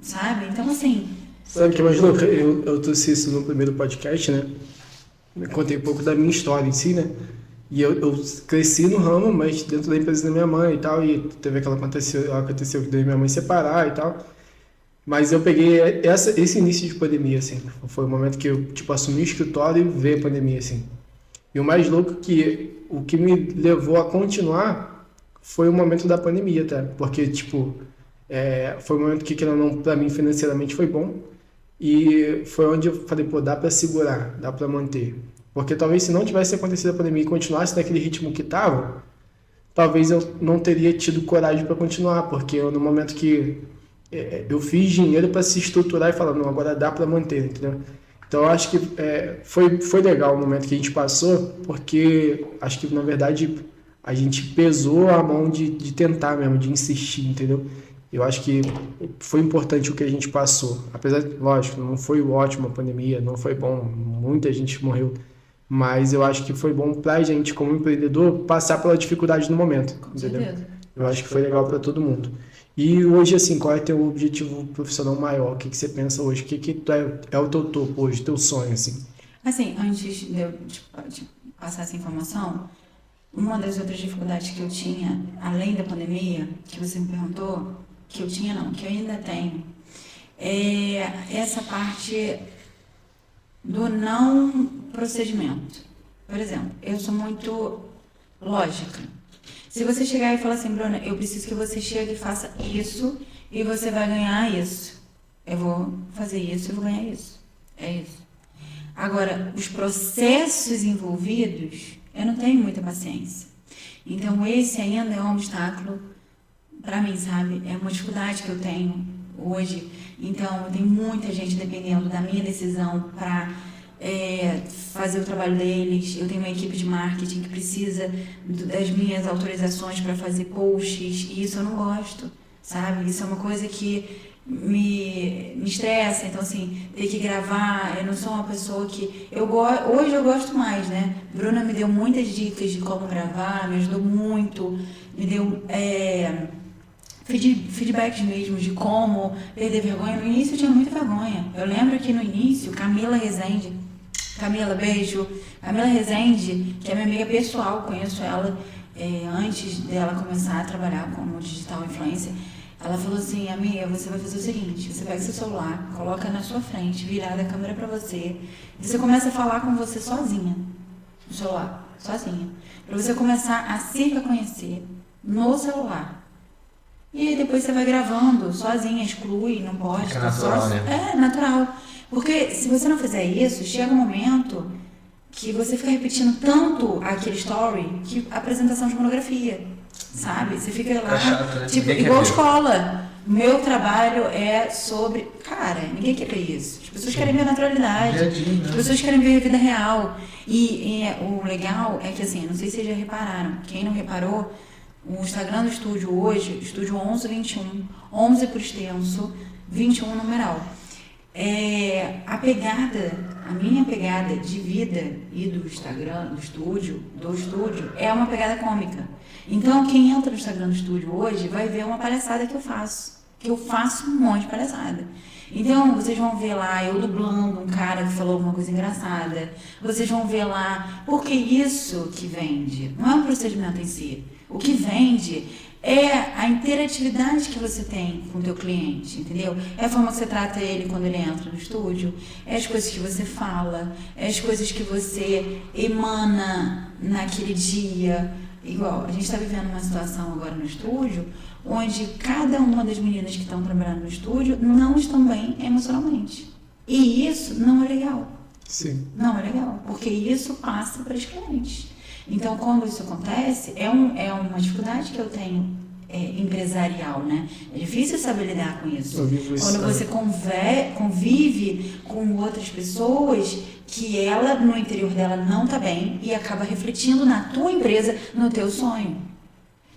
sabe? Então, assim... Sabe o que é mais louco? Eu trouxe isso no primeiro podcast, né? Contei um pouco da minha história em si, né? E eu cresci no ramo, mas dentro da empresa da minha mãe e tal, e teve aquela aconteceu que daí minha mãe separar e tal. Mas eu peguei esse início de pandemia, assim. Foi o momento que eu, tipo, assumi o escritório e veio a pandemia, assim. E o mais louco que o que me levou a continuar foi o momento da pandemia, tá? Porque, tipo, foi um momento que, querendo ou não, pra mim, financeiramente foi bom. E foi onde eu falei, pô, dá pra segurar, dá pra manter. Porque talvez se não tivesse acontecido a pandemia e continuasse naquele ritmo que tava, talvez eu não teria tido coragem para continuar, porque no momento que eu fiz dinheiro para se estruturar e falar, não, agora dá para manter, entendeu? Então eu acho que foi legal o momento que a gente passou, porque acho que na verdade a gente pesou a mão de tentar mesmo, de insistir, entendeu? Eu acho que foi importante o que a gente passou. Apesar, lógico, não foi ótimo a pandemia, não foi bom, muita gente morreu. Mas eu acho que foi bom pra gente, como empreendedor, passar pela dificuldade no momento, Com entendeu? certeza. Eu acho que foi legal para todo mundo. E hoje, assim, qual é o teu objetivo profissional maior? O que você pensa hoje? O que é o teu topo hoje, teu sonho, assim? Assim, antes de eu te passar essa informação, uma das outras dificuldades que eu tinha, além da pandemia, que você me perguntou, que eu tinha não, que eu ainda tenho, é essa parte do não procedimento. Por exemplo, eu sou muito lógica. Se você chegar e falar assim, Bruna, eu preciso que você chegue e faça isso e você vai ganhar isso. Eu vou fazer isso e vou ganhar isso. É isso. Agora, os processos envolvidos, eu não tenho muita paciência. Então, esse ainda é um obstáculo para mim, sabe? É uma dificuldade que eu tenho hoje. Então, tem muita gente dependendo da minha decisão para fazer o trabalho deles. Eu tenho uma equipe de marketing que precisa das minhas autorizações para fazer posts, e isso eu não gosto, sabe? Isso é uma coisa que me estressa. Então, assim, ter que gravar, eu não sou uma pessoa que... Hoje eu gosto mais, né? Bruna me deu muitas dicas de como gravar, me ajudou muito, me deu... feedbacks mesmo de como perder vergonha. No início eu tinha muita vergonha. Eu lembro que no início, Camila Rezende, Camila, beijo. Camila Rezende, que é minha amiga pessoal, conheço ela antes dela começar a trabalhar como digital influencer. Ela falou assim, amiga, você vai fazer o seguinte, você pega seu celular, coloca na sua frente, virada a câmera pra você, e você começa a falar com você sozinha, no celular, sozinha. Pra você começar a se reconhecer no celular. E aí depois você vai gravando sozinha, exclui, não posta. Fica natural, né? É, natural. Porque se você não fizer isso, chega um momento que você fica repetindo tanto aquele story que a apresentação de monografia, sabe? Você fica lá, chato, né? tipo, Ninguém igual quer ver. escola. Meu trabalho é sobre... Cara, ninguém quer ver isso. As pessoas querem ver a naturalidade. Dia a dia, né? As pessoas querem ver a vida real. E o legal é que, assim, não sei se vocês já repararam. Quem não reparou, o Instagram do estúdio hoje, estúdio 1121, 11 por extenso, 21 numeral. A minha pegada de vida e do Instagram, do estúdio, é uma pegada cômica. Então, quem entra no Instagram do estúdio hoje vai ver uma palhaçada que eu faço. Que eu faço um monte de palhaçada. Então, vocês vão ver lá eu dublando um cara que falou alguma coisa engraçada. Vocês vão ver lá, porque isso que vende. Não é o procedimento em si. O que vende é a interatividade que você tem com o teu cliente, entendeu? É a forma que você trata ele quando ele entra no estúdio, é as coisas que você fala, é as coisas que você emana naquele dia. Igual, a gente está vivendo uma situação agora no estúdio, onde cada uma das meninas que estão trabalhando no estúdio não estão bem emocionalmente. E isso não é legal. Sim. Não é legal, porque isso passa para os clientes. Então, quando isso acontece, é uma dificuldade que eu tenho empresarial, né? É difícil saber lidar com isso. Eu vivo isso, Quando você convive com outras pessoas que ela, no interior dela, não tá bem e acaba refletindo na tua empresa, no teu sonho.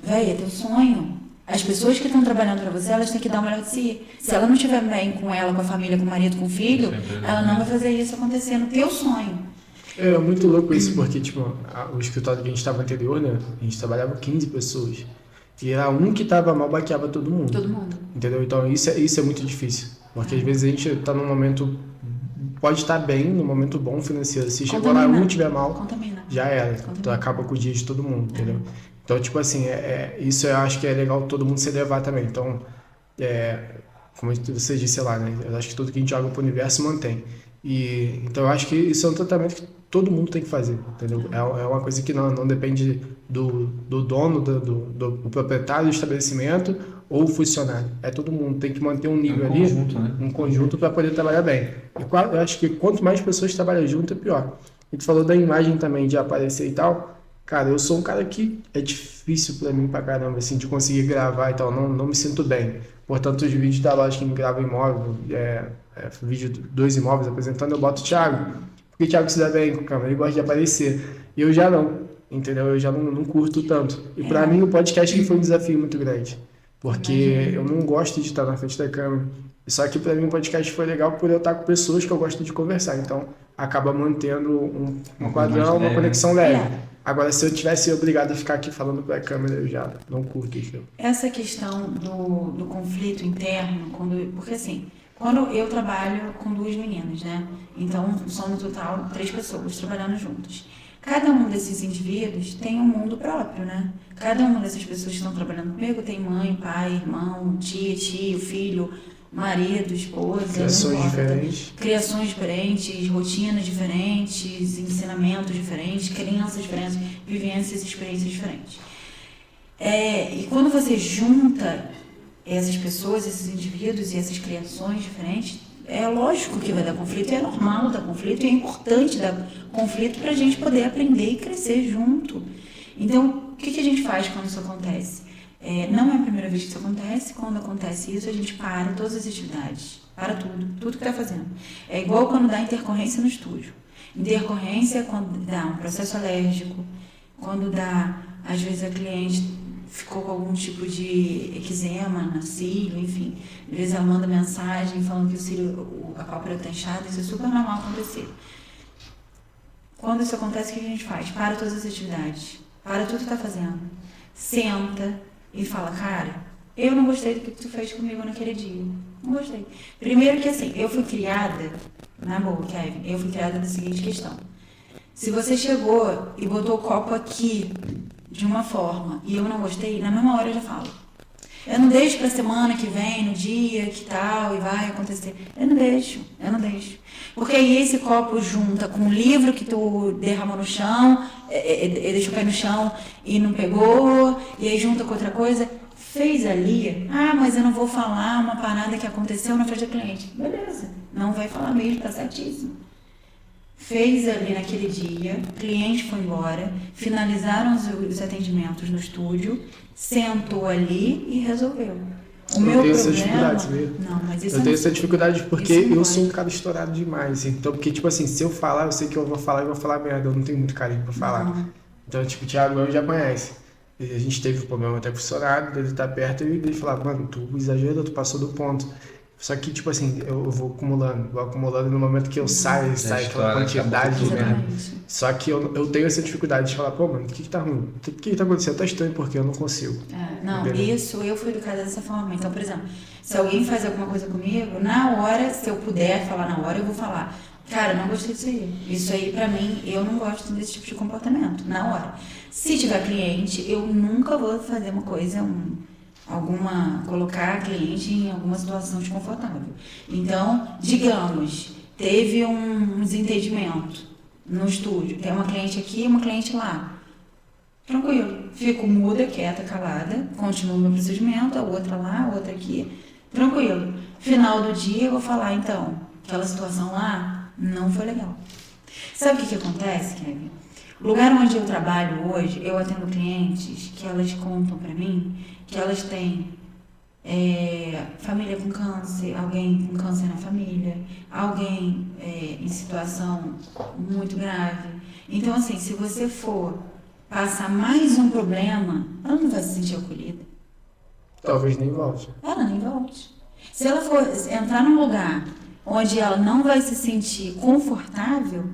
Véi, é teu sonho. As pessoas que estão trabalhando para você, elas têm que dar o melhor de si. Se ela não estiver bem com ela, com a família, com o marido, com o filho, ela não vai fazer isso acontecer no teu sonho. É muito louco isso, porque tipo, o escritório que a gente estava anterior, né? A gente trabalhava 15 pessoas. E era um que estava mal, baqueava todo mundo. Todo mundo. Entendeu? Então isso é muito difícil. Porque às vezes a gente está num momento... Pode estar bem, num momento bom financeiro. Se chegou lá e um estiver mal, Contamina. já era. Então acaba com o dia de todo mundo, entendeu? Então, tipo assim, isso eu acho que é legal todo mundo se levar também. Então, como você disse lá, né? Eu acho que tudo que a gente joga pro universo mantém. E, então eu acho que isso é um tratamento que todo mundo tem que fazer, entendeu? É uma coisa que não depende do dono, do proprietário do estabelecimento ou o funcionário. É todo mundo, tem que manter um nível ali, conjunto, né? um conjunto para poder trabalhar bem. Eu acho que quanto mais pessoas trabalham junto, é pior. E tu falou da imagem também, de aparecer e tal. Cara, eu sou um cara que é difícil pra mim pra caramba, assim, de conseguir gravar e tal, não me sinto bem. Portanto, os vídeos da loja que me grava imóvel, vídeo dos imóveis apresentando, eu boto o Thiago, porque o Thiago se dá bem com a câmera, ele gosta de aparecer. E eu já não, entendeu? Eu já não curto tanto. E pra mim o podcast que foi um desafio muito grande, porque eu não gosto de estar na frente da câmera. Só que pra mim o podcast foi legal por eu estar com pessoas que eu gosto de conversar, então acaba mantendo um padrão, uma conexão leve. Agora, se eu tivesse obrigado a ficar aqui falando pra câmera, eu já não curto isso. Essa questão do conflito interno, porque assim, quando eu trabalho com 2 meninas, né? Então, são no total 3 pessoas trabalhando juntas. Cada um desses indivíduos tem um mundo próprio, né? Cada uma dessas pessoas que estão trabalhando comigo tem mãe, pai, irmão, tia, tio, filho, marido, esposa, criações diferentes, rotinas diferentes, ensinamentos diferentes, crenças diferentes, vivências e experiências diferentes. E quando você junta essas pessoas, esses indivíduos e essas criações diferentes, é lógico que vai dar conflito, é normal dar conflito, e é importante dar conflito para a gente poder aprender e crescer junto. Então, o que a gente faz quando isso acontece? Não é a primeira vez que isso acontece. Quando acontece isso, a gente para todas as atividades, para tudo que está fazendo. É igual quando dá intercorrência no estúdio. Intercorrência é quando dá um processo alérgico, quando dá, às vezes a cliente ficou com algum tipo de eczema no cílio, enfim. Às vezes ela manda mensagem falando que o cílio, a pálpebra está inchada, isso é super normal acontecer. Quando isso acontece, o que a gente faz? Para todas as atividades, para tudo que está fazendo. Senta e fala, cara, eu não gostei do que tu fez comigo naquele dia. Não gostei. Primeiro que assim, eu fui criada, na boa, Kevin, eu fui criada da seguinte questão. Se você chegou e botou o copo aqui de uma forma e eu não gostei, na mesma hora eu já falo. Eu não deixo pra semana que vem, no dia que tal, e vai acontecer. Eu não deixo. Porque aí esse copo junta com o livro que tu derramou no chão, deixou cair no chão e não pegou, e aí junta com outra coisa, fez ali, mas eu não vou falar uma parada que aconteceu na frente do cliente. Beleza, não vai falar mesmo, tá certíssimo. Fez ali naquele dia, o cliente foi embora, finalizaram os atendimentos no estúdio, sentou ali e resolveu. O meu problema... Essa dificuldade mesmo. Não, mas isso eu tenho essa dificuldade porque eu sou um pode. cara estourado demais. Então, porque, tipo assim, se eu falar, eu sei que eu vou falar merda, eu não tenho muito carinho pra falar. Não. Então, tipo, o Thiago já conhece. E a gente teve um problema até com o funcionário, dele estar perto e ele falar, mano, tu exagerou, tu passou do ponto. Só que, tipo assim, eu vou acumulando no momento que eu saio, sai aquela quantidade de merda. Só que eu tenho essa dificuldade de falar, pô, mano, o que tá ruim? O que tá acontecendo? Tá estranho porque eu não consigo. Não, isso eu fui educada dessa forma. Então, por exemplo, se alguém faz alguma coisa comigo, na hora, se eu puder falar na hora, eu vou falar, cara, não gostei disso aí. Isso aí, pra mim, eu não gosto desse tipo de comportamento, na hora. Se tiver cliente, eu nunca vou fazer uma coisa, colocar a cliente em alguma situação desconfortável. Então, digamos, teve um desentendimento no estúdio, tem uma cliente aqui e uma cliente lá. Tranquilo, fico muda, quieta, calada, continuo meu procedimento, a outra lá, a outra aqui, tranquilo. Final do dia eu vou falar, então, aquela situação lá não foi legal. Sabe o que acontece, Kevin? O lugar onde eu trabalho hoje, eu atendo clientes que elas contam pra mim que elas têm família com câncer, alguém com câncer na família, alguém em situação muito grave. Então, assim, se você for passar mais um problema, ela não vai se sentir acolhida. Talvez nem volte. Ela nem volte. Se ela for entrar num lugar onde ela não vai se sentir confortável,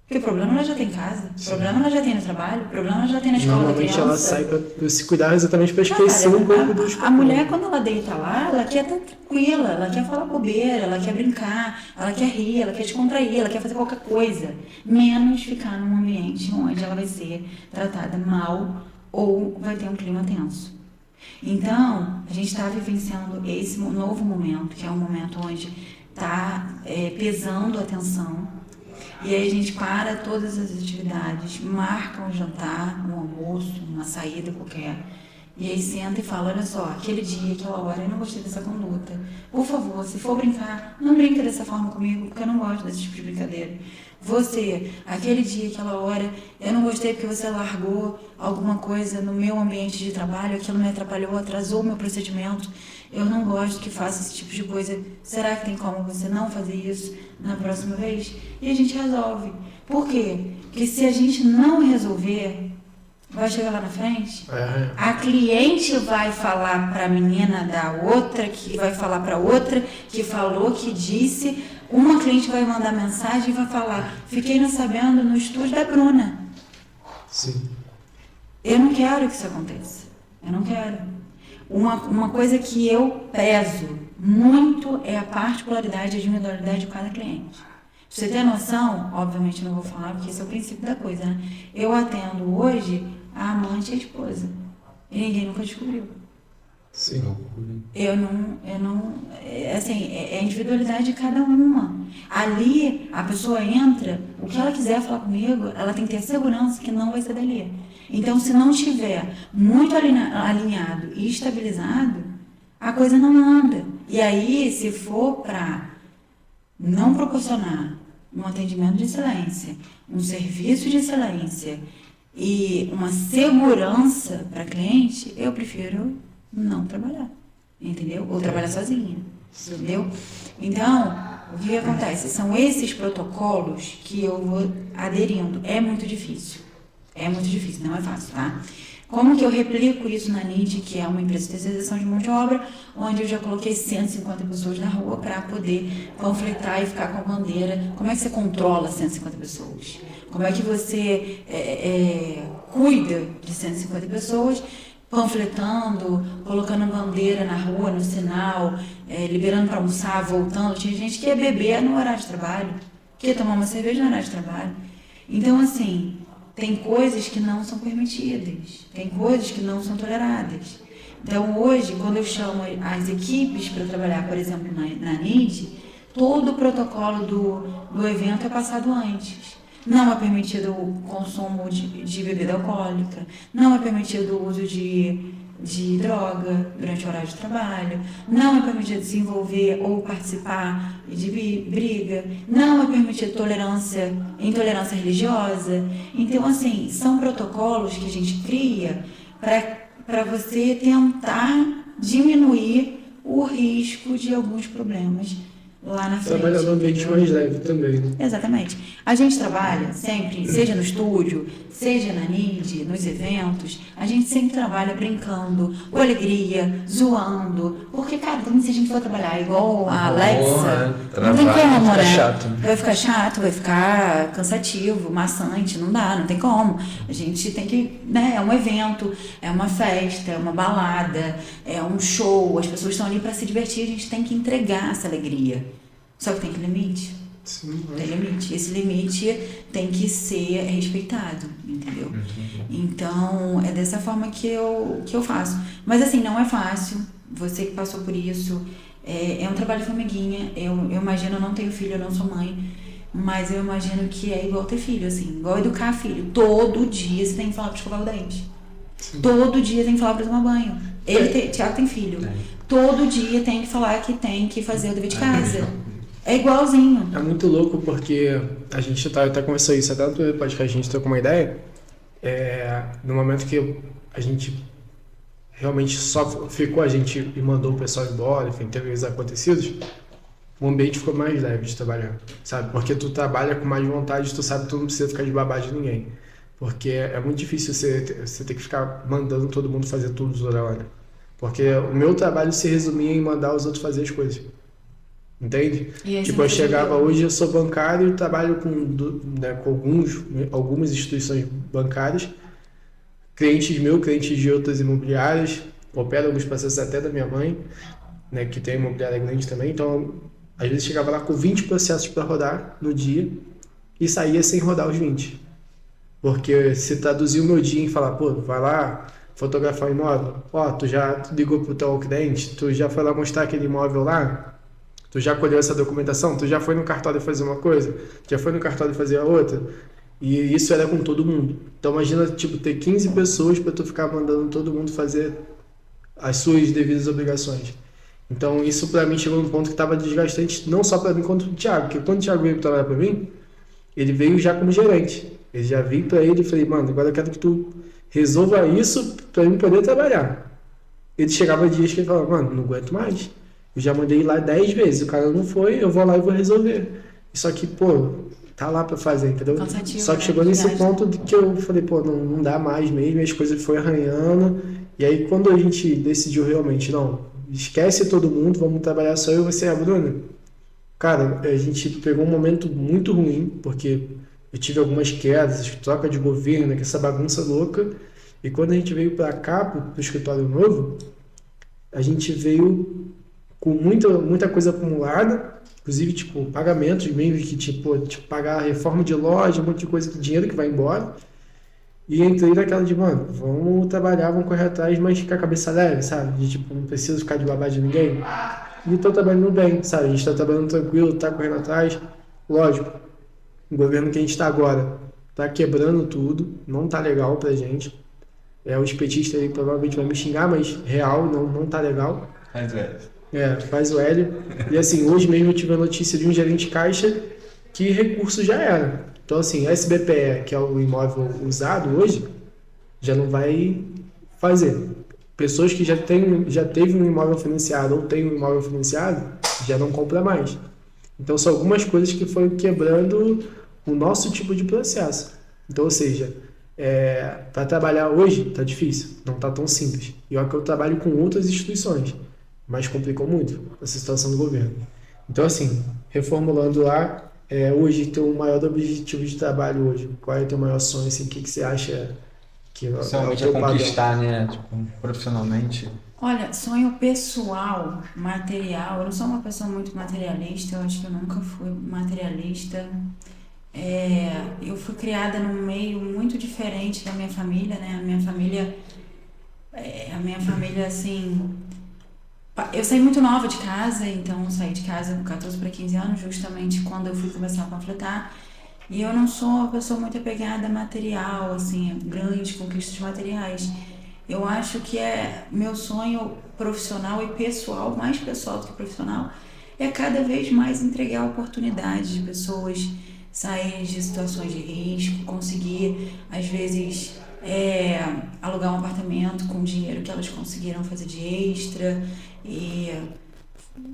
porque o problema ela já tem em casa, o problema ela já tem no trabalho, o problema ela já tem na escola da criança. Normalmente ela sai pra se cuidar exatamente pra esquecer um pouco dos A mulher, quando ela deita lá, ela quer estar tranquila, ela quer falar bobeira, ela quer brincar, ela quer rir, ela quer descontrair, ela quer fazer qualquer coisa, menos ficar num ambiente onde ela vai ser tratada mal ou vai ter um clima tenso. Então, a gente está vivenciando esse novo momento, que é um momento onde está pesando a atenção. E aí a gente para todas as atividades, marca um jantar, um almoço, uma saída qualquer. E aí senta e fala, olha só, aquele dia, aquela hora, eu não gostei dessa conduta. Por favor, se for brincar, não brinca dessa forma comigo, porque eu não gosto desse tipo de brincadeira. Você, aquele dia, aquela hora, eu não gostei porque você largou alguma coisa no meu ambiente de trabalho, aquilo me atrapalhou, atrasou o meu procedimento. Eu não gosto que faça esse tipo de coisa. Será que tem como você não fazer isso na próxima vez? E a gente resolve. Por quê? Porque se a gente não resolver, vai chegar lá na frente, a cliente vai falar para a menina da outra, que vai falar para outra, que falou, que disse. Uma cliente vai mandar mensagem e vai falar, fiquei sabendo no estúdio da Bruna. Sim. Eu não quero que isso aconteça. Eu não quero. Uma coisa que eu peso muito é a particularidade e a individualidade de cada cliente. Pra você ter noção, obviamente não vou falar, porque esse é o princípio da coisa, né? Eu atendo hoje a amante e a esposa. E ninguém nunca descobriu. Sim. Assim, é a individualidade de cada uma. Ali, a pessoa entra, o que ela quiser falar comigo, ela tem que ter segurança que não vai ser dali. Então, se não estiver muito alinhado e estabilizado, a coisa não anda. E aí, se for para não proporcionar um atendimento de excelência, um serviço de excelência e uma segurança para cliente, eu prefiro não trabalhar, entendeu? Ou trabalhar sozinha, entendeu? Então, o que acontece? São esses protocolos que eu vou aderindo. É muito difícil, não é fácil, tá? Como que eu replico isso na NID, que é uma empresa de terceirização de mão de obra, onde eu já coloquei 150 pessoas na rua para poder panfletar e ficar com a bandeira. Como é que você controla 150 pessoas? Como é que você cuida de 150 pessoas, panfletando, colocando bandeira na rua, no sinal, liberando para almoçar, voltando. Tinha gente que ia beber no horário de trabalho, que ia tomar uma cerveja no horário de trabalho. Então, assim, tem coisas que não são permitidas, tem coisas que não são toleradas. Então, hoje, quando eu chamo as equipes para trabalhar, por exemplo, na NID, todo o protocolo do evento é passado antes. Não é permitido o consumo de bebida alcoólica, não é permitido o uso de droga durante o horário de trabalho, não é permitido se envolver ou participar de briga, não é permitido intolerância religiosa. Então, assim, são protocolos que a gente cria para você tentar diminuir o risco de alguns problemas lá na frente. Trabalhar no ambiente mais leve também, né? Exatamente. A gente trabalha sempre, seja no estúdio, seja na NID, nos eventos, a gente sempre trabalha brincando, com alegria, zoando. Porque, cara, também se a gente for trabalhar igual a Alexa, não tem como, né? Chato. Vai ficar chato, vai ficar cansativo, maçante, não dá, não tem como. A gente tem que, né, é um evento, é uma festa, é uma balada, é um show, as pessoas estão ali para se divertir, a gente tem que entregar essa alegria. Só que tem limite. Sim, tem limite. Esse limite tem que ser respeitado, entendeu? Então, é dessa forma que eu faço. Mas, assim, não é fácil. Você que passou por isso, é um trabalho formiguinha. Eu imagino, eu não tenho filho, eu não sou mãe, mas eu imagino que é igual ter filho, assim, igual educar filho. Todo dia você tem que falar para escovar o dente. Sim. Todo dia tem que falar para tomar banho. Tiago tem filho. Todo dia tem que falar que tem que fazer o dever de casa. É igualzinho. É muito louco porque a gente até conversou isso, até no podcast a gente trocou uma ideia. No momento que a gente realmente só ficou a gente e mandou o pessoal embora, enfim, teve os acontecidos, o ambiente ficou mais leve de trabalhar, sabe? Porque tu trabalha com mais vontade, tu sabe que tu não precisa ficar de babado de ninguém. Porque é muito difícil você ter que ficar mandando todo mundo fazer tudo toda hora. Porque o meu trabalho se resumia em mandar os outros fazer as coisas. Entende? Tipo, eu chegava hoje, eu sou bancário, trabalho com algumas instituições bancárias, clientes meus, clientes de outras imobiliárias, opero alguns processos até da minha mãe, né, que tem imobiliária grande também. Então, às vezes chegava lá com 20 processos para rodar no dia e saía sem rodar os 20. Porque se traduzir o meu dia em falar, pô, vai lá, fotografar o imóvel. Ó, tu ligou pro teu cliente, tu já foi lá mostrar aquele imóvel lá, tu já colheu essa documentação, tu já foi no cartório fazer uma coisa, já foi no cartório fazer a outra. E isso era com todo mundo. Então imagina, tipo, ter 15 pessoas para tu ficar mandando todo mundo fazer as suas devidas obrigações. Então isso para mim chegou num ponto que estava desgastante, não só para mim quanto o Thiago, porque quando o Thiago veio trabalhar para mim, ele veio já como gerente. Eu já vim para ele e falei, mano, agora eu quero que tu resolva isso para eu poder trabalhar. Ele chegava dias que ele falava, mano, não aguento mais. Eu já mandei ir lá 10 vezes, o cara não foi, eu vou lá e vou resolver. Só que, pô, tá lá pra fazer, entendeu? Cansativo, Só que chegou nesse ponto de que eu falei, pô, não dá mais mesmo, as coisas foram arranhando. E aí quando a gente decidiu realmente, não, esquece todo mundo, vamos trabalhar só eu e você e a Bruna. Cara, a gente pegou um momento muito ruim, porque eu tive algumas quedas, troca de governo, essa bagunça louca. E quando a gente veio pra cá, pro escritório novo, a gente veio com muita coisa acumulada, inclusive, tipo, pagamentos mesmo, que, tipo, pagar a reforma de loja, um monte de coisa, dinheiro que vai embora. E entrei naquela de, mano, vamos trabalhar, vamos correr atrás, mas com a cabeça leve, sabe? De, tipo, não preciso ficar de babá de ninguém. E tô trabalhando bem, sabe? A gente tá trabalhando tranquilo, tá correndo atrás. Lógico, o governo que a gente tá agora tá quebrando tudo, não tá legal pra gente. Os petistas aí provavelmente vão me xingar, mas real, não tá legal. Faz o Hélio. E assim, hoje mesmo eu tive a notícia de um gerente de caixa que recurso já era. Então assim, SBPE, que é o imóvel usado hoje, já não vai fazer. Pessoas que já teve um imóvel financiado ou tem um imóvel financiado, já não compra mais. Então são algumas coisas que foram quebrando o nosso tipo de processo. Então, ou seja, para trabalhar hoje tá difícil, não tá tão simples. E olha que eu trabalho com outras instituições, mas complicou muito essa situação do governo. Então, assim, reformulando lá, hoje teu maior objetivo de trabalho hoje, qual é o teu maior sonho, assim, o que você acha que Principalmente é conquistar, né, tipo, profissionalmente? Olha, sonho pessoal, material, eu não sou uma pessoa muito materialista, eu acho que eu nunca fui materialista. Eu fui criada num meio muito diferente da minha família, né? A minha família, assim, eu saí muito nova de casa, então eu saí de casa com 14 para 15 anos, justamente quando eu fui começar a panfletar. E eu não sou uma pessoa muito apegada a material, assim, grandes conquistas materiais. Eu acho que meu sonho profissional e pessoal, mais pessoal do que profissional, é cada vez mais entregar oportunidades de pessoas saírem de situações de risco, conseguir, às vezes, alugar um apartamento com dinheiro que elas conseguiram fazer de extra e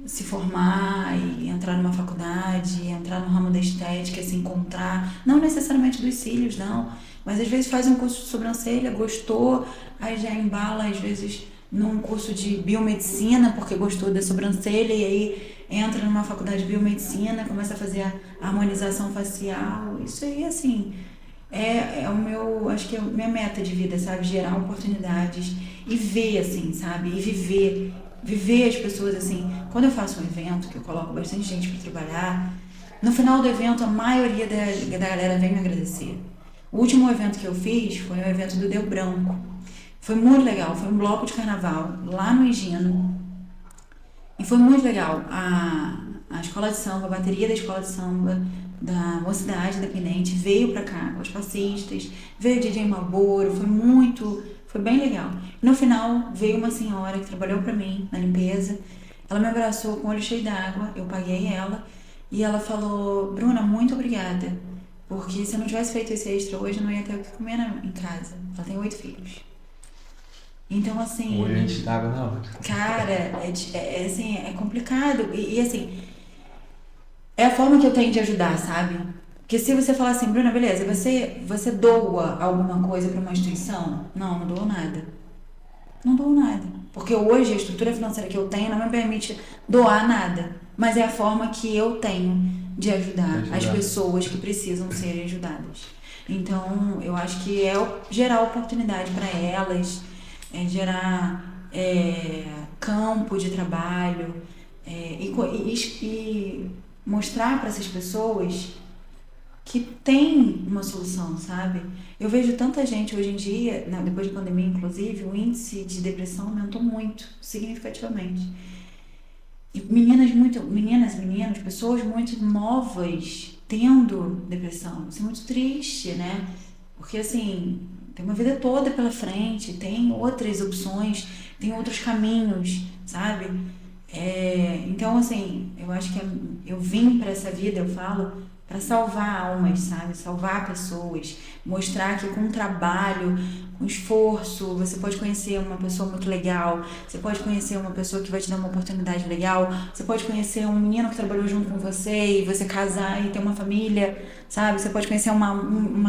se formar e entrar numa faculdade, entrar no ramo da estética, se encontrar, não necessariamente dos cílios, não, mas às vezes faz um curso de sobrancelha, gostou, aí já embala às vezes num curso de biomedicina porque gostou da sobrancelha e aí entra numa faculdade de biomedicina, começa a fazer a harmonização facial. Isso aí, assim, acho que é a minha meta de vida, sabe? Gerar oportunidades e ver, assim, sabe? E viver as pessoas, assim. Quando eu faço um evento, que eu coloco bastante gente para trabalhar, no final do evento a maioria da galera vem me agradecer. O último evento que eu fiz foi o evento do Deu Branco. Foi muito legal, foi um bloco de carnaval lá no Higino. E foi muito legal. A escola de samba, a bateria da escola de samba, da Mocidade Independente veio pra cá, com os passistas, veio o DJ Malboro, foi bem legal. No final, veio uma senhora que trabalhou pra mim na limpeza, ela me abraçou com o olho cheio d'água, eu paguei ela, e ela falou, Bruna, muito obrigada, porque se eu não tivesse feito esse extra hoje, eu não ia ter o que comer em casa. Ela tem 8 filhos. Então, assim... O olho enche d'água na hora. Cara, assim, é complicado. E, assim, é a forma que eu tenho de ajudar, sabe? Porque se você falar assim, Bruna, beleza, você doa alguma coisa para uma instituição? Não dou nada. Não dou nada. Porque hoje a estrutura financeira que eu tenho não me permite doar nada. Mas é a forma que eu tenho de ajudar as pessoas que precisam ser ajudadas. Então, eu acho que gerar oportunidade para elas, gerar campo de trabalho e mostrar para essas pessoas que tem uma solução, sabe? Eu vejo tanta gente hoje em dia, depois da pandemia inclusive, o índice de depressão aumentou muito, significativamente. E meninas, pessoas muito novas tendo depressão. Isso é muito triste, né? Porque assim, tem uma vida toda pela frente, tem outras opções, tem outros caminhos, sabe? Então assim, eu acho que eu vim para essa vida, eu falo, para salvar almas, sabe? Salvar pessoas, mostrar que com trabalho, com esforço, você pode conhecer uma pessoa muito legal, você pode conhecer uma pessoa que vai te dar uma oportunidade legal, você pode conhecer um menino que trabalhou junto com você e você casar e ter uma família, sabe? Você pode conhecer uma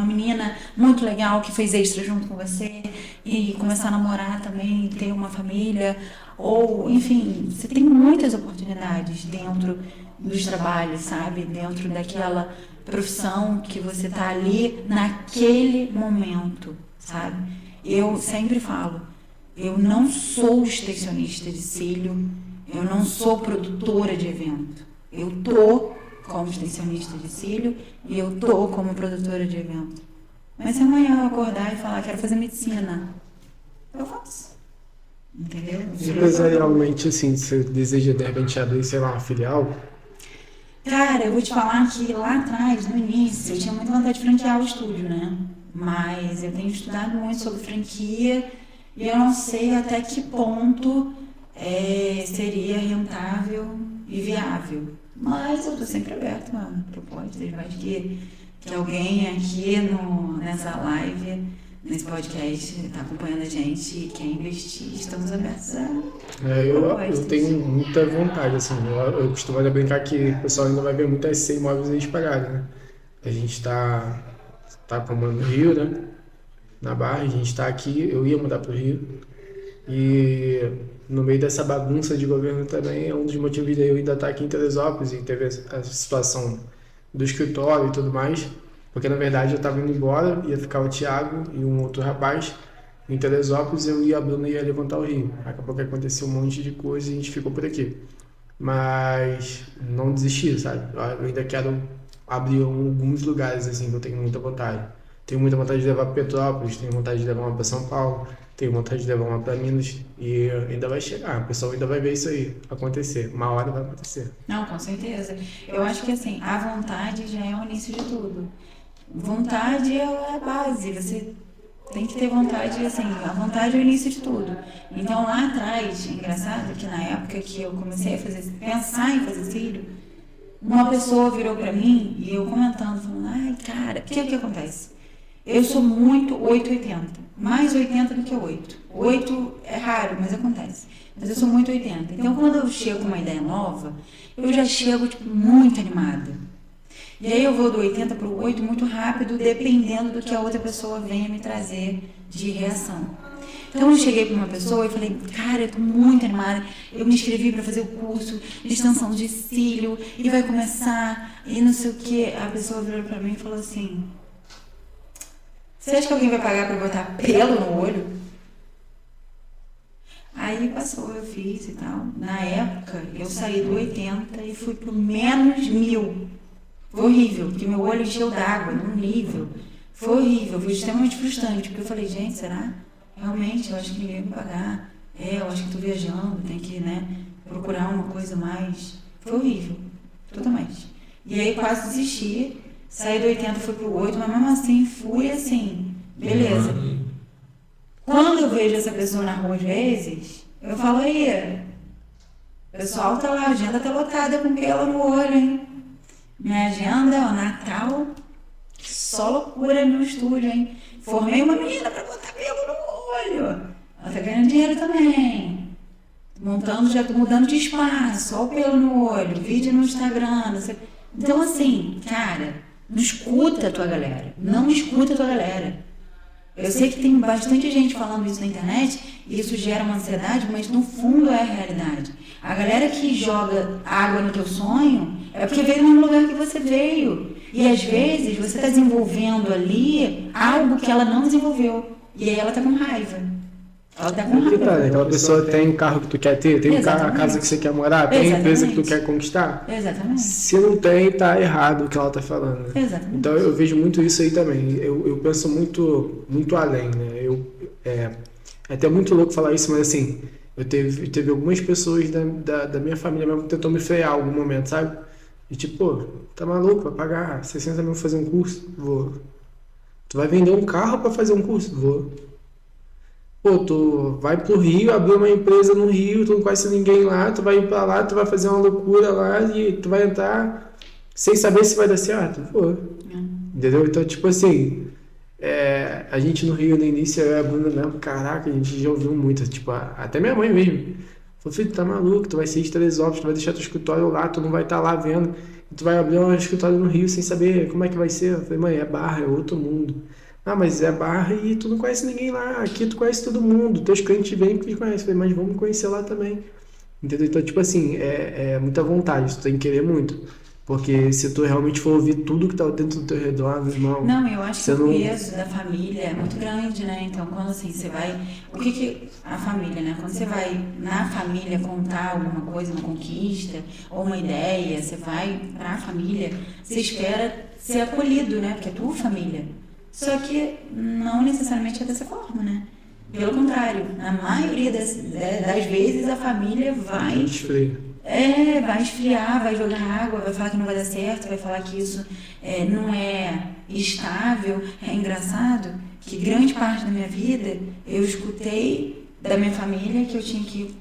menina muito legal que fez extra junto com você e começar a namorar também e ter uma família. Ou, enfim, você tem muitas oportunidades dentro dos trabalhos, sabe? Dentro daquela profissão que você tá ali naquele momento, sabe? Eu sempre falo, eu não sou extensionista de cílio, eu não sou produtora de evento. Eu tô como extensionista de cílio e eu tô como produtora de evento. Mas se amanhã eu acordar e falar, quero fazer medicina, eu faço. Entendeu? Empresarialmente, assim, você deseja de repente abrir, sei lá, uma filial? Cara, eu vou te falar que lá atrás, no início, eu tinha muita vontade de franquear o estúdio, né? Mas eu tenho estudado muito sobre franquia e eu não sei até que ponto seria rentável e viável. Mas eu tô sempre aberta a propostas. Eu acho que alguém aqui nessa live, nesse podcast, está acompanhando a gente e quer investir, estamos abertos a eu tenho muita vontade, assim, eu costumo brincar que o pessoal ainda vai ver muitas 100 imóveis aí espalhados, né? A gente tá comprando no Rio, né? Na Barra, a gente tá aqui, eu ia mudar pro Rio. E no meio dessa bagunça de governo também é um dos motivos de eu ainda estar aqui em Teresópolis, e teve a situação do escritório e tudo mais, porque na verdade eu estava indo embora, ia ficar o Thiago e um outro rapaz em Teresópolis, a Bruna ia levantar o Rio. Acabou que aconteceu um monte de coisa e a gente ficou por aqui. Mas não desisti, sabe? Eu ainda quero abrir alguns lugares assim que eu tenho muita vontade. Tenho muita vontade de levar para Petrópolis, tenho vontade de levar uma para São Paulo, tenho vontade de levar uma para Minas e ainda vai chegar, o pessoal ainda vai ver isso aí acontecer, uma hora vai acontecer. Não, com certeza. Eu acho que assim, a vontade já é o início de tudo. Vontade é a base, você tem que ter vontade, assim, a vontade é o início de tudo. Então lá atrás, é engraçado que na época que eu comecei a pensar em fazer filho, uma pessoa virou pra mim e eu comentando, falando, ai cara, porque o que acontece? Eu sou muito 880, mais 80 do que 8. 8 é raro, mas acontece. Mas eu sou muito 80. Então quando eu chego com uma ideia nova, eu já chego tipo, muito animada. E aí eu vou do 80 para o 8 muito rápido, dependendo do que a outra pessoa venha me trazer de reação. Então eu cheguei para uma pessoa e falei, cara, eu tô muito animada, eu me inscrevi para fazer o curso de extensão de cílio e vai começar e não sei o que. A pessoa virou para mim e falou assim, você acha que alguém vai pagar para botar pelo no olho? Aí passou, eu fiz e tal. Na época, eu saí do 80 e fui pro menos 1000. Foi horrível, porque meu olho encheu d'água num nível. Foi horrível, foi extremamente frustrante, porque eu falei, gente, será? Realmente, eu acho que ninguém vai pagar. Eu acho que tô viajando, tem que, né, procurar uma coisa mais. Foi horrível, totalmente. E aí quase desisti, saí do 80 e fui pro 8, mas mesmo assim fui assim, beleza. Quando eu vejo essa pessoa na rua às vezes, eu falo, aí, o pessoal tá lá, a agenda tá lotada com pelo no olho, hein? Minha agenda, ó, Natal, só loucura no estúdio, hein? Formei uma menina pra botar pelo no olho. Ela tá ganhando dinheiro também. Já tô mudando de espaço, só o pelo no olho, vídeo no Instagram, não sei. Então, assim, cara, não escuta a tua galera. Não escuta a tua galera. Eu sei que tem bastante gente falando isso na internet e isso gera uma ansiedade, mas no fundo é a realidade. A galera que joga água no teu sonho é porque veio no lugar que você veio. E às vezes você está desenvolvendo ali algo que ela não desenvolveu. E aí ela está com raiva. Ela tá com Porque tá, raiva. né? Aquela pessoa tem o carro que tu quer ter, tem a Exatamente. casa que você quer morar, tem a Exatamente. empresa que tu quer conquistar. Exatamente. Se não tem, tá errado o que ela tá falando, né? Exatamente. Então eu vejo muito isso aí também. Eu penso muito além, né? É até muito louco falar isso, mas assim, teve algumas pessoas da minha família mesmo que tentou me frear em algum momento, sabe? E tipo, pô, tá maluco? Vai pagar 60 mil pra fazer um curso? Vou. Tu vai vender um carro pra fazer um curso? Vou. Pô, tu vai pro Rio, abrir uma empresa no Rio, tu não conhece ninguém lá, tu vai ir pra lá, tu vai fazer uma loucura lá e tu vai entrar sem saber se vai dar certo? Pô. Entendeu? Então, tipo assim, a gente no Rio no início, eu e a Bruna mesmo, caraca, a gente já ouviu muito, tipo, até minha mãe mesmo. Falou, filho, tu tá maluco, tu vai ser de Teresópolis, tu vai deixar teu escritório lá, tu não vai estar lá vendo, e tu vai abrir um escritório no Rio sem saber como é que vai ser. Eu falei, mãe, é Barra, é outro mundo. Ah, mas é Barra e tu não conhece ninguém lá, aqui tu conhece todo mundo, teus clientes vêm porque te conhecem. Eu falei, mas vamos conhecer lá também. Entendeu? Então, tipo assim, é muita vontade, tu tem que querer muito. Porque se tu realmente for ouvir tudo que tá dentro do teu redor, meu irmão... Não, eu acho que você o não... peso da família é muito grande, né? Então, quando assim, você vai... O que a família, né? Quando você vai na família contar alguma coisa, uma conquista, ou uma ideia, você vai pra família, você espera ser acolhido, né? Porque é tua família. Só que não necessariamente é dessa forma, né? Pelo contrário, na maioria das vezes a família vai esfriar, vai jogar água, vai falar que não vai dar certo, vai falar que isso não é estável. É engraçado que grande parte da minha vida eu escutei da minha família que eu tinha que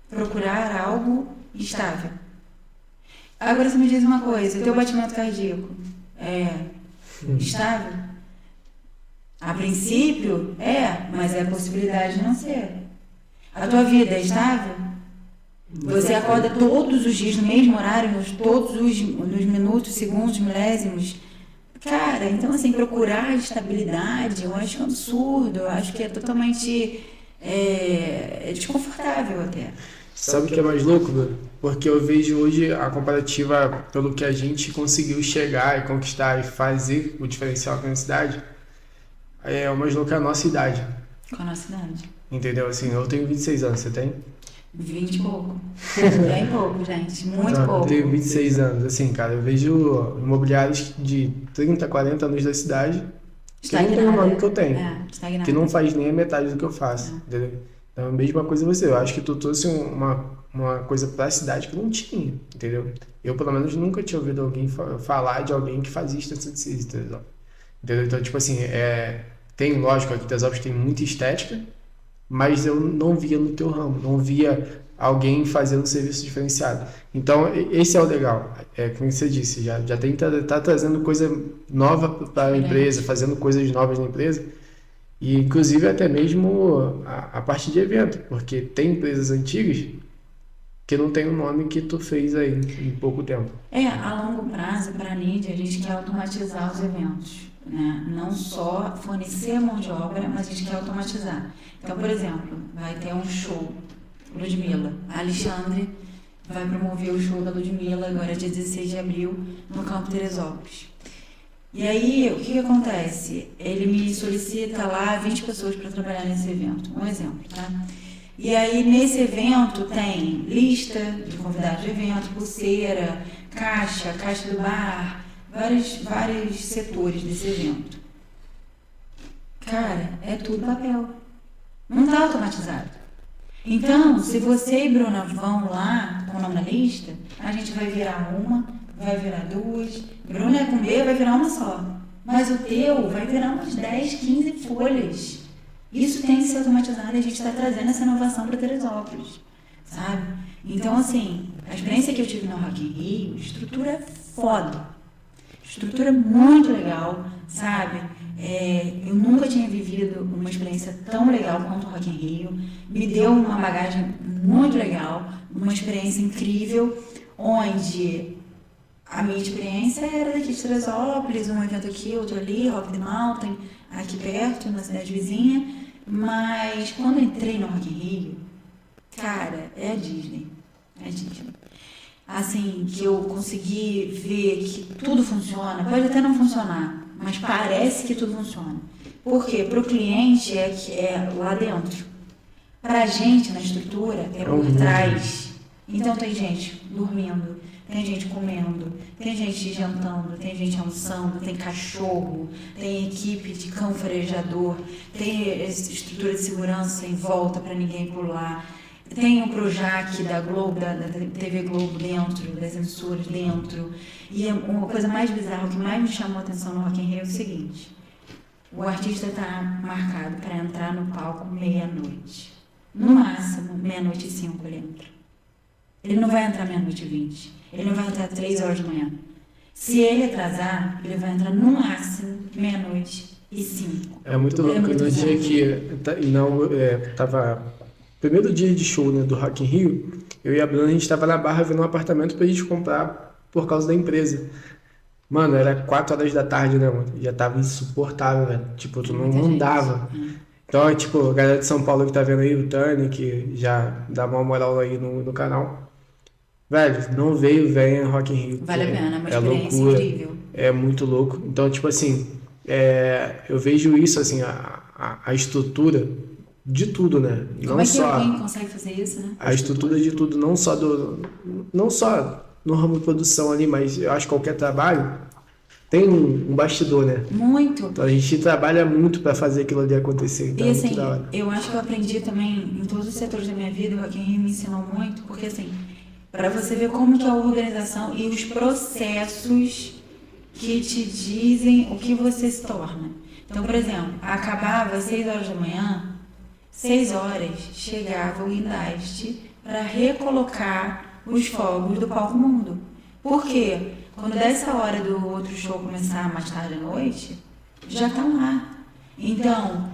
procurar algo estável. Agora você me diz uma coisa, teu batimento cardíaco é estável? A princípio mas é a possibilidade de não ser. A tua vida é estável? Você acorda todos os dias no mesmo horário, nos minutos, segundos, milésimos. Cara, então assim, procurar estabilidade, eu acho absurdo, eu acho que é totalmente desconfortável até. Sabe o que é mais louco, Bruno? Porque eu vejo hoje a comparativa pelo que a gente conseguiu chegar e conquistar e fazer o diferencial aqui na cidade, o mais louco é a nossa idade. Com a nossa idade. Entendeu? Assim, eu tenho 26 anos, você tem? 20 e pouco. Bem pouco, gente. Muito pouco. Eu tenho 26 anos. Assim, cara, eu vejo imobiliários de 30, 40 anos da cidade que não tem o nome que eu tenho. Que não faz nem a metade do que eu faço. Entendeu? Então, a mesma coisa você. Eu acho que tu trouxe uma coisa pra cidade que não tinha. Entendeu? Eu, pelo menos, nunca tinha ouvido alguém falar de alguém que fazia extensão de serviço. Entendeu? Então, tipo assim, tem, lógico, aqui em Teresópolis tem muita estética, mas eu não via no teu ramo, não via alguém fazendo um serviço diferenciado. Então, esse é o legal. Como você disse, já tá trazendo coisa nova para a empresa, fazendo coisas novas na empresa, e inclusive até mesmo a parte de evento, porque tem empresas antigas que não tem o nome que tu fez aí em pouco tempo. A longo prazo, para a NID, a gente quer automatizar os eventos. Né? Não só fornecer a mão de obra, mas a gente quer automatizar. Então, por exemplo, vai ter um show, Ludmilla. A Alexandre vai promover o show da Ludmilla agora dia 16 de abril no Campo Teresópolis. E aí, o que acontece? Ele me solicita lá 20 pessoas para trabalhar nesse evento. Um exemplo, tá? E aí, nesse evento tem lista de convidados do evento, pulseira, caixa do bar, vários setores desse evento. Cara, é tudo papel. Não está automatizado. Então, se você e Bruna vão lá com o nome na lista, a gente vai virar uma, vai virar duas. Bruna com B vai virar uma só. Mas o teu vai virar umas 10, 15 folhas. Isso tem que ser automatizado e a gente está trazendo essa inovação para Teresópolis, sabe? Então, assim, a experiência que eu tive no Rock in Rio, estrutura é foda. Estrutura muito legal, sabe? Eu nunca tinha vivido uma experiência tão legal quanto o Rock in Rio. Me deu uma bagagem muito legal, uma experiência incrível, onde a minha experiência era daqui de Teresópolis, um evento aqui, outro ali, Rock the Mountain, aqui perto, na cidade vizinha. Mas quando eu entrei no Rock in Rio, cara, é a Disney. É a Disney. Assim, que eu consegui ver que tudo funciona, pode até não funcionar, mas parece que tudo funciona. Por quê? Para o cliente é lá dentro. Pra gente, na estrutura, é por trás. Então tem gente dormindo, tem gente comendo, tem gente jantando, tem gente almoçando, tem cachorro, tem equipe de cão farejador, tem estrutura de segurança em volta para ninguém pular, tem o Projac da Globo, da TV Globo dentro, das emissoras dentro. E uma coisa mais bizarra, o que mais me chamou a atenção no Rock in Rio é o seguinte: o artista está marcado para entrar no palco meia-noite. No máximo, 00:05 ele entra. Ele não vai entrar 00:20. Ele não vai entrar 3 horas da manhã. Se ele atrasar, ele vai entrar no máximo 00:05. É muito louco. No dia que tava primeiro dia de show, né, do Rock in Rio, eu e a Bruna, a gente tava na Barra vendo um apartamento pra gente comprar por causa da empresa. Mano, era 4 horas da tarde, né, mano? Já tava insuportável, velho. Tipo, tu não dava. Então, tipo, a galera de São Paulo que tá vendo aí, o Tani, que já dá uma moral aí no canal. Velho, não venha Rock in Rio. Vale a pena, é uma experiência loucura, incrível. É muito louco. Então, tipo assim, eu vejo isso, assim, a estrutura de tudo, né? Como é que alguém consegue fazer isso, né? A estrutura de tudo, não só no ramo de produção ali, mas eu acho que qualquer trabalho tem um bastidor, né? Muito. Então a gente trabalha muito para fazer aquilo ali acontecer. Então e é assim, muito da hora. eu acho que eu aprendi também em todos os setores da minha vida, o Rock in Rio me ensinou muito, porque assim, para você ver como que é a organização e os processos que te dizem o que você se torna. Então, por exemplo, acabava às 6 horas da manhã, 6 horas chegava o guindaste para recolocar os fogos do palco mundo. Por quê? Quando dessa hora do outro show começar mais tarde à noite, já tá lá. Então,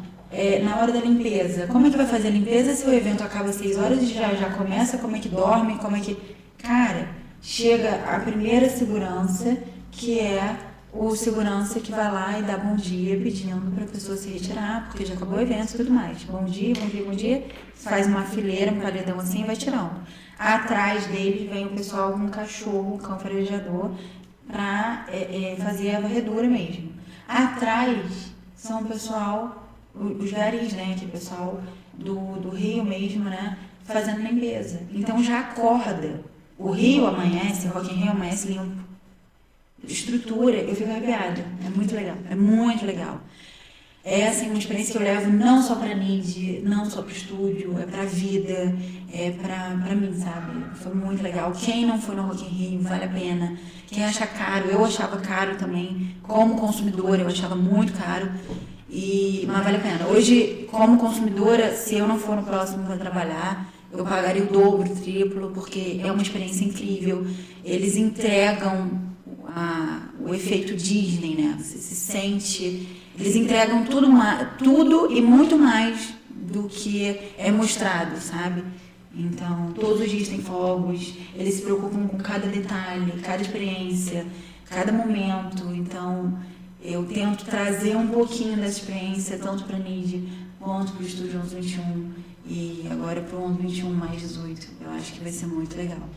na hora da limpeza, como é que vai fazer a limpeza se o evento acaba às 6 horas e já começa? Como é que dorme? Como é que... Cara, chega a primeira segurança, que é o segurança que vai lá e dá bom dia pedindo para a pessoa se retirar, porque já acabou o evento e tudo mais. Bom dia, bom dia, bom dia. Faz uma fileira, um paredão assim e vai tirando. Atrás deles vem o pessoal com um cachorro, um cão farejador, para fazer a varredura mesmo. Atrás são o pessoal, os garis, né, que é o pessoal do Rio mesmo, né, fazendo limpeza. Então já acorda. O Rio amanhece, o Rock in Rio amanhece limpo. Estrutura, eu fico arrepiada. É muito legal, é muito legal. É assim, uma experiência que eu levo não só pra NID, não só pro estúdio, é pra vida, é pra mim, sabe? Foi muito legal. Quem não foi no Rock in Rio, vale a pena. Quem acha caro, eu achava caro também. Como consumidora, eu achava muito caro. Mas vale a pena. Hoje, como consumidora, se eu não for no próximo para trabalhar, eu pagaria o dobro, o triplo, porque é uma experiência incrível. Eles entregam o efeito Disney, né? Você se sente... Eles entregam tudo e muito mais do que é mostrado, sabe? Então, todos os dias tem fogos, eles se preocupam com cada detalhe, cada experiência, cada momento. Então, eu tento trazer um pouquinho dessa experiência, tanto para a NID quanto para o Estúdio 1121 e agora para o 1121 mais 18. Eu acho que vai ser muito legal.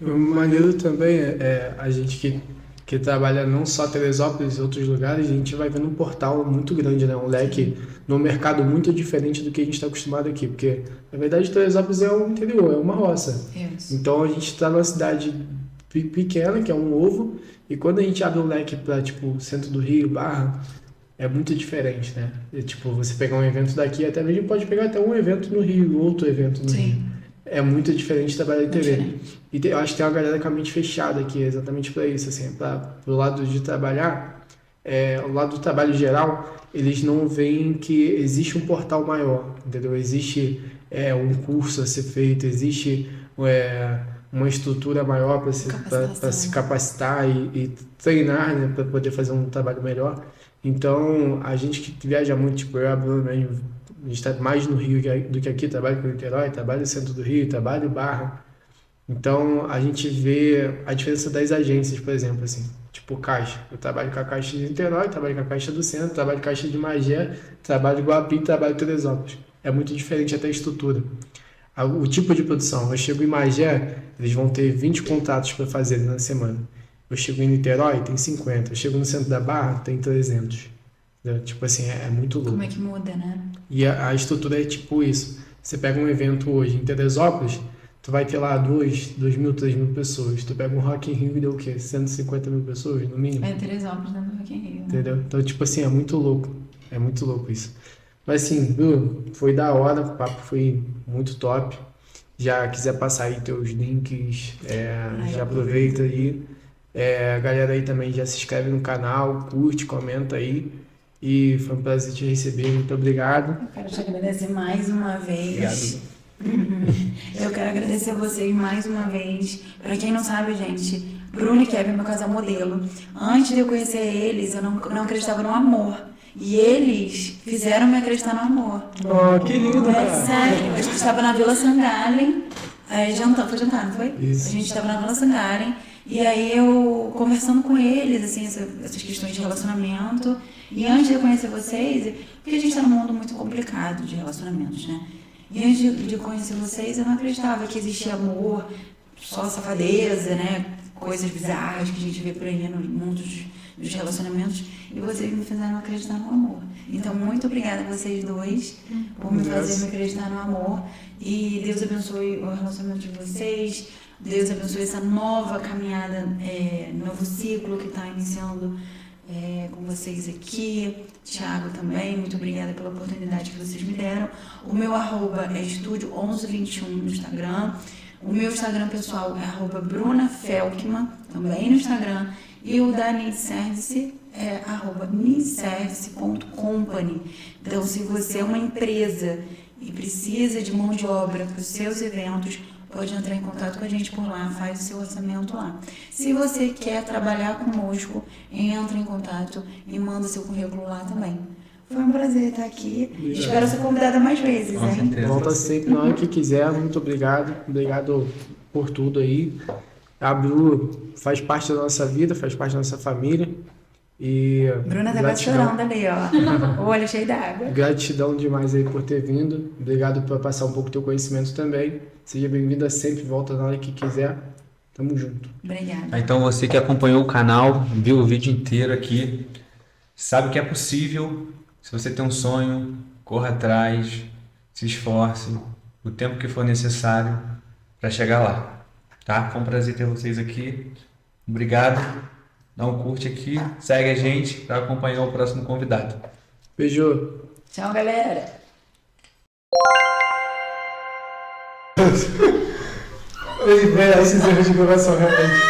O maneiro também é a gente que trabalha não só Teresópolis e outros lugares, a gente vai vendo um portal muito grande, né? Um leque no mercado muito diferente do que a gente está acostumado aqui, porque na verdade Teresópolis é um interior, é uma roça. Isso. Então a gente está numa cidade pequena, que é um ovo, e quando a gente abre um leque para tipo centro do Rio, Barra, é muito diferente, né? Tipo, você pegar um evento daqui, até mesmo pode pegar até um evento no Rio, outro evento no Rio. É muito diferente trabalhar em TV. E eu acho que tem uma galera com a mente fechada aqui, exatamente para isso, assim, pro lado de trabalhar, o lado do trabalho geral, eles não veem que existe um portal maior, entendeu? Existe um curso a ser feito, existe uma estrutura maior para se capacitar e treinar, né, para poder fazer um trabalho melhor. Então, a gente que viaja muito, tipo eu e a Bruna, a gente está mais no Rio do que aqui, trabalho com Niterói, trabalho no centro do Rio, trabalho em Barra. Então, a gente vê a diferença das agências, por exemplo, assim, tipo Caixa. Eu trabalho com a Caixa de Niterói, trabalho com a Caixa do Centro, trabalho com a Caixa de Magé, trabalho em Guapi, trabalho em Teresópolis. É muito diferente até a estrutura. O tipo de produção. Eu chego em Magé, eles vão ter 20 contratos para fazer na semana. Eu chego em Niterói, tem 50. Eu chego no centro da Barra, tem 300. Tipo assim, é muito louco. Como é que muda, né? E a estrutura é tipo isso. Você pega um evento hoje em Teresópolis, tu vai ter lá 2.000, 3.000 pessoas. Tu pega um Rock in Rio e deu o quê? 150 mil pessoas, no mínimo? É Teresópolis dentro do Rock in Rio, né? Entendeu? Então, tipo assim, é muito louco. É muito louco isso. Mas assim, Bruno, foi da hora, o papo foi muito top. Já quiser passar aí teus links, já aproveita aí. A galera aí também já se inscreve no canal, curte, comenta aí. E foi um prazer te receber, muito obrigado. Eu quero te agradecer mais uma vez. Obrigado. Eu quero agradecer a vocês mais uma vez. Pra quem não sabe, gente, Bruno e Kevin, meu casal modelo. Antes de eu conhecer eles, eu não acreditava no amor. E eles fizeram me acreditar no amor. Oh, que lindo, É cara. sério, a gente estava na Vila Sangallen, foi jantar, não foi? Isso. A gente estava na Vila Sangallen, e aí eu conversando com eles, assim, essas questões de relacionamento. E antes de eu conhecer vocês, porque a gente está num mundo muito complicado de relacionamentos, né? E antes de conhecer vocês, eu não acreditava que existia amor, só safadeza, né? Coisas bizarras que a gente vê por aí no mundo dos relacionamentos. E vocês me fizeram acreditar no amor. Então, muito obrigada a vocês dois por me fazer me acreditar no amor. E Deus abençoe o relacionamento de vocês. Deus abençoe essa nova caminhada, novo ciclo que está iniciando com vocês aqui. Thiago também, muito obrigada pela oportunidade que vocês me deram. O meu arroba é estúdio1121 no Instagram. O meu Instagram pessoal é @brunafelkman, também no Instagram. E o da Niservice é @niservice.company. Então, se você é uma empresa e precisa de mão de obra para os seus eventos, pode entrar em contato com a gente por lá, faz o seu orçamento lá. Se você quer trabalhar conosco, entra em contato e manda seu currículo lá também. Foi um prazer estar aqui. Obrigado. Espero ser convidada mais vezes, Com hein? certeza. Volta sempre na hora que quiser, muito obrigado. Obrigado por tudo aí. A Bru faz parte da nossa vida, faz parte da nossa família. E Bruna tá quase chorando ali, ó. O olho cheio d'água. Gratidão demais aí por ter vindo. Obrigado por passar um pouco do teu conhecimento também. Seja bem-vinda sempre, volta na hora que quiser. Tamo junto. Obrigada. Então você que acompanhou o canal, viu o vídeo inteiro aqui, sabe que é possível. Se você tem um sonho, corra atrás, se esforce, o tempo que for necessário para chegar lá. Tá? Foi um prazer ter vocês aqui. Obrigado. Dá um curte aqui, segue a gente para acompanhar o próximo convidado. Beijo. Tchau, galera. Esses erros de gravação, realmente.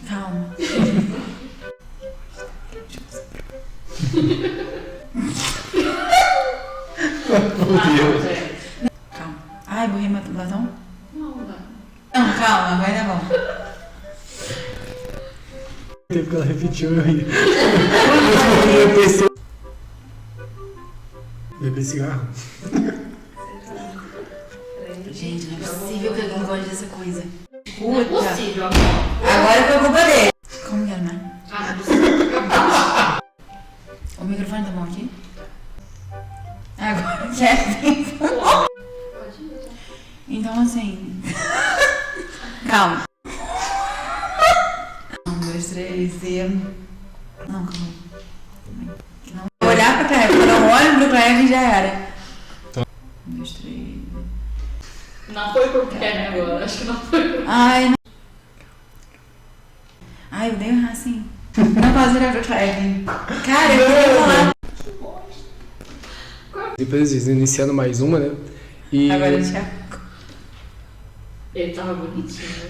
Calma. Calma. Ai, borrei meu batom? Não, calma, vai dar bom. Teve que ela repetiu, eu ri. Beber cigarro. Gente, não é possível que alguém goste dessa coisa. Não é Puta. possível, amor. Agora foi culpa dele. Como que era, né? Ah, não é possível. O microfone tá bom aqui? Agora Kevin. Pode ir. Então, assim. Calma. 1, 2, 3 e. Não, calma. Não. Olhar pra Cleber. Quando eu olho pro Cleber, já era. 1, 2, 3. Não foi por Kevin agora, acho que não foi por... Ai, não. Ai, eu dei errar assim. Não posso virar pro Cleber. Cara, eu queria falar. Depois iniciando mais uma, né? E Agora já. Ele tava bonitinho.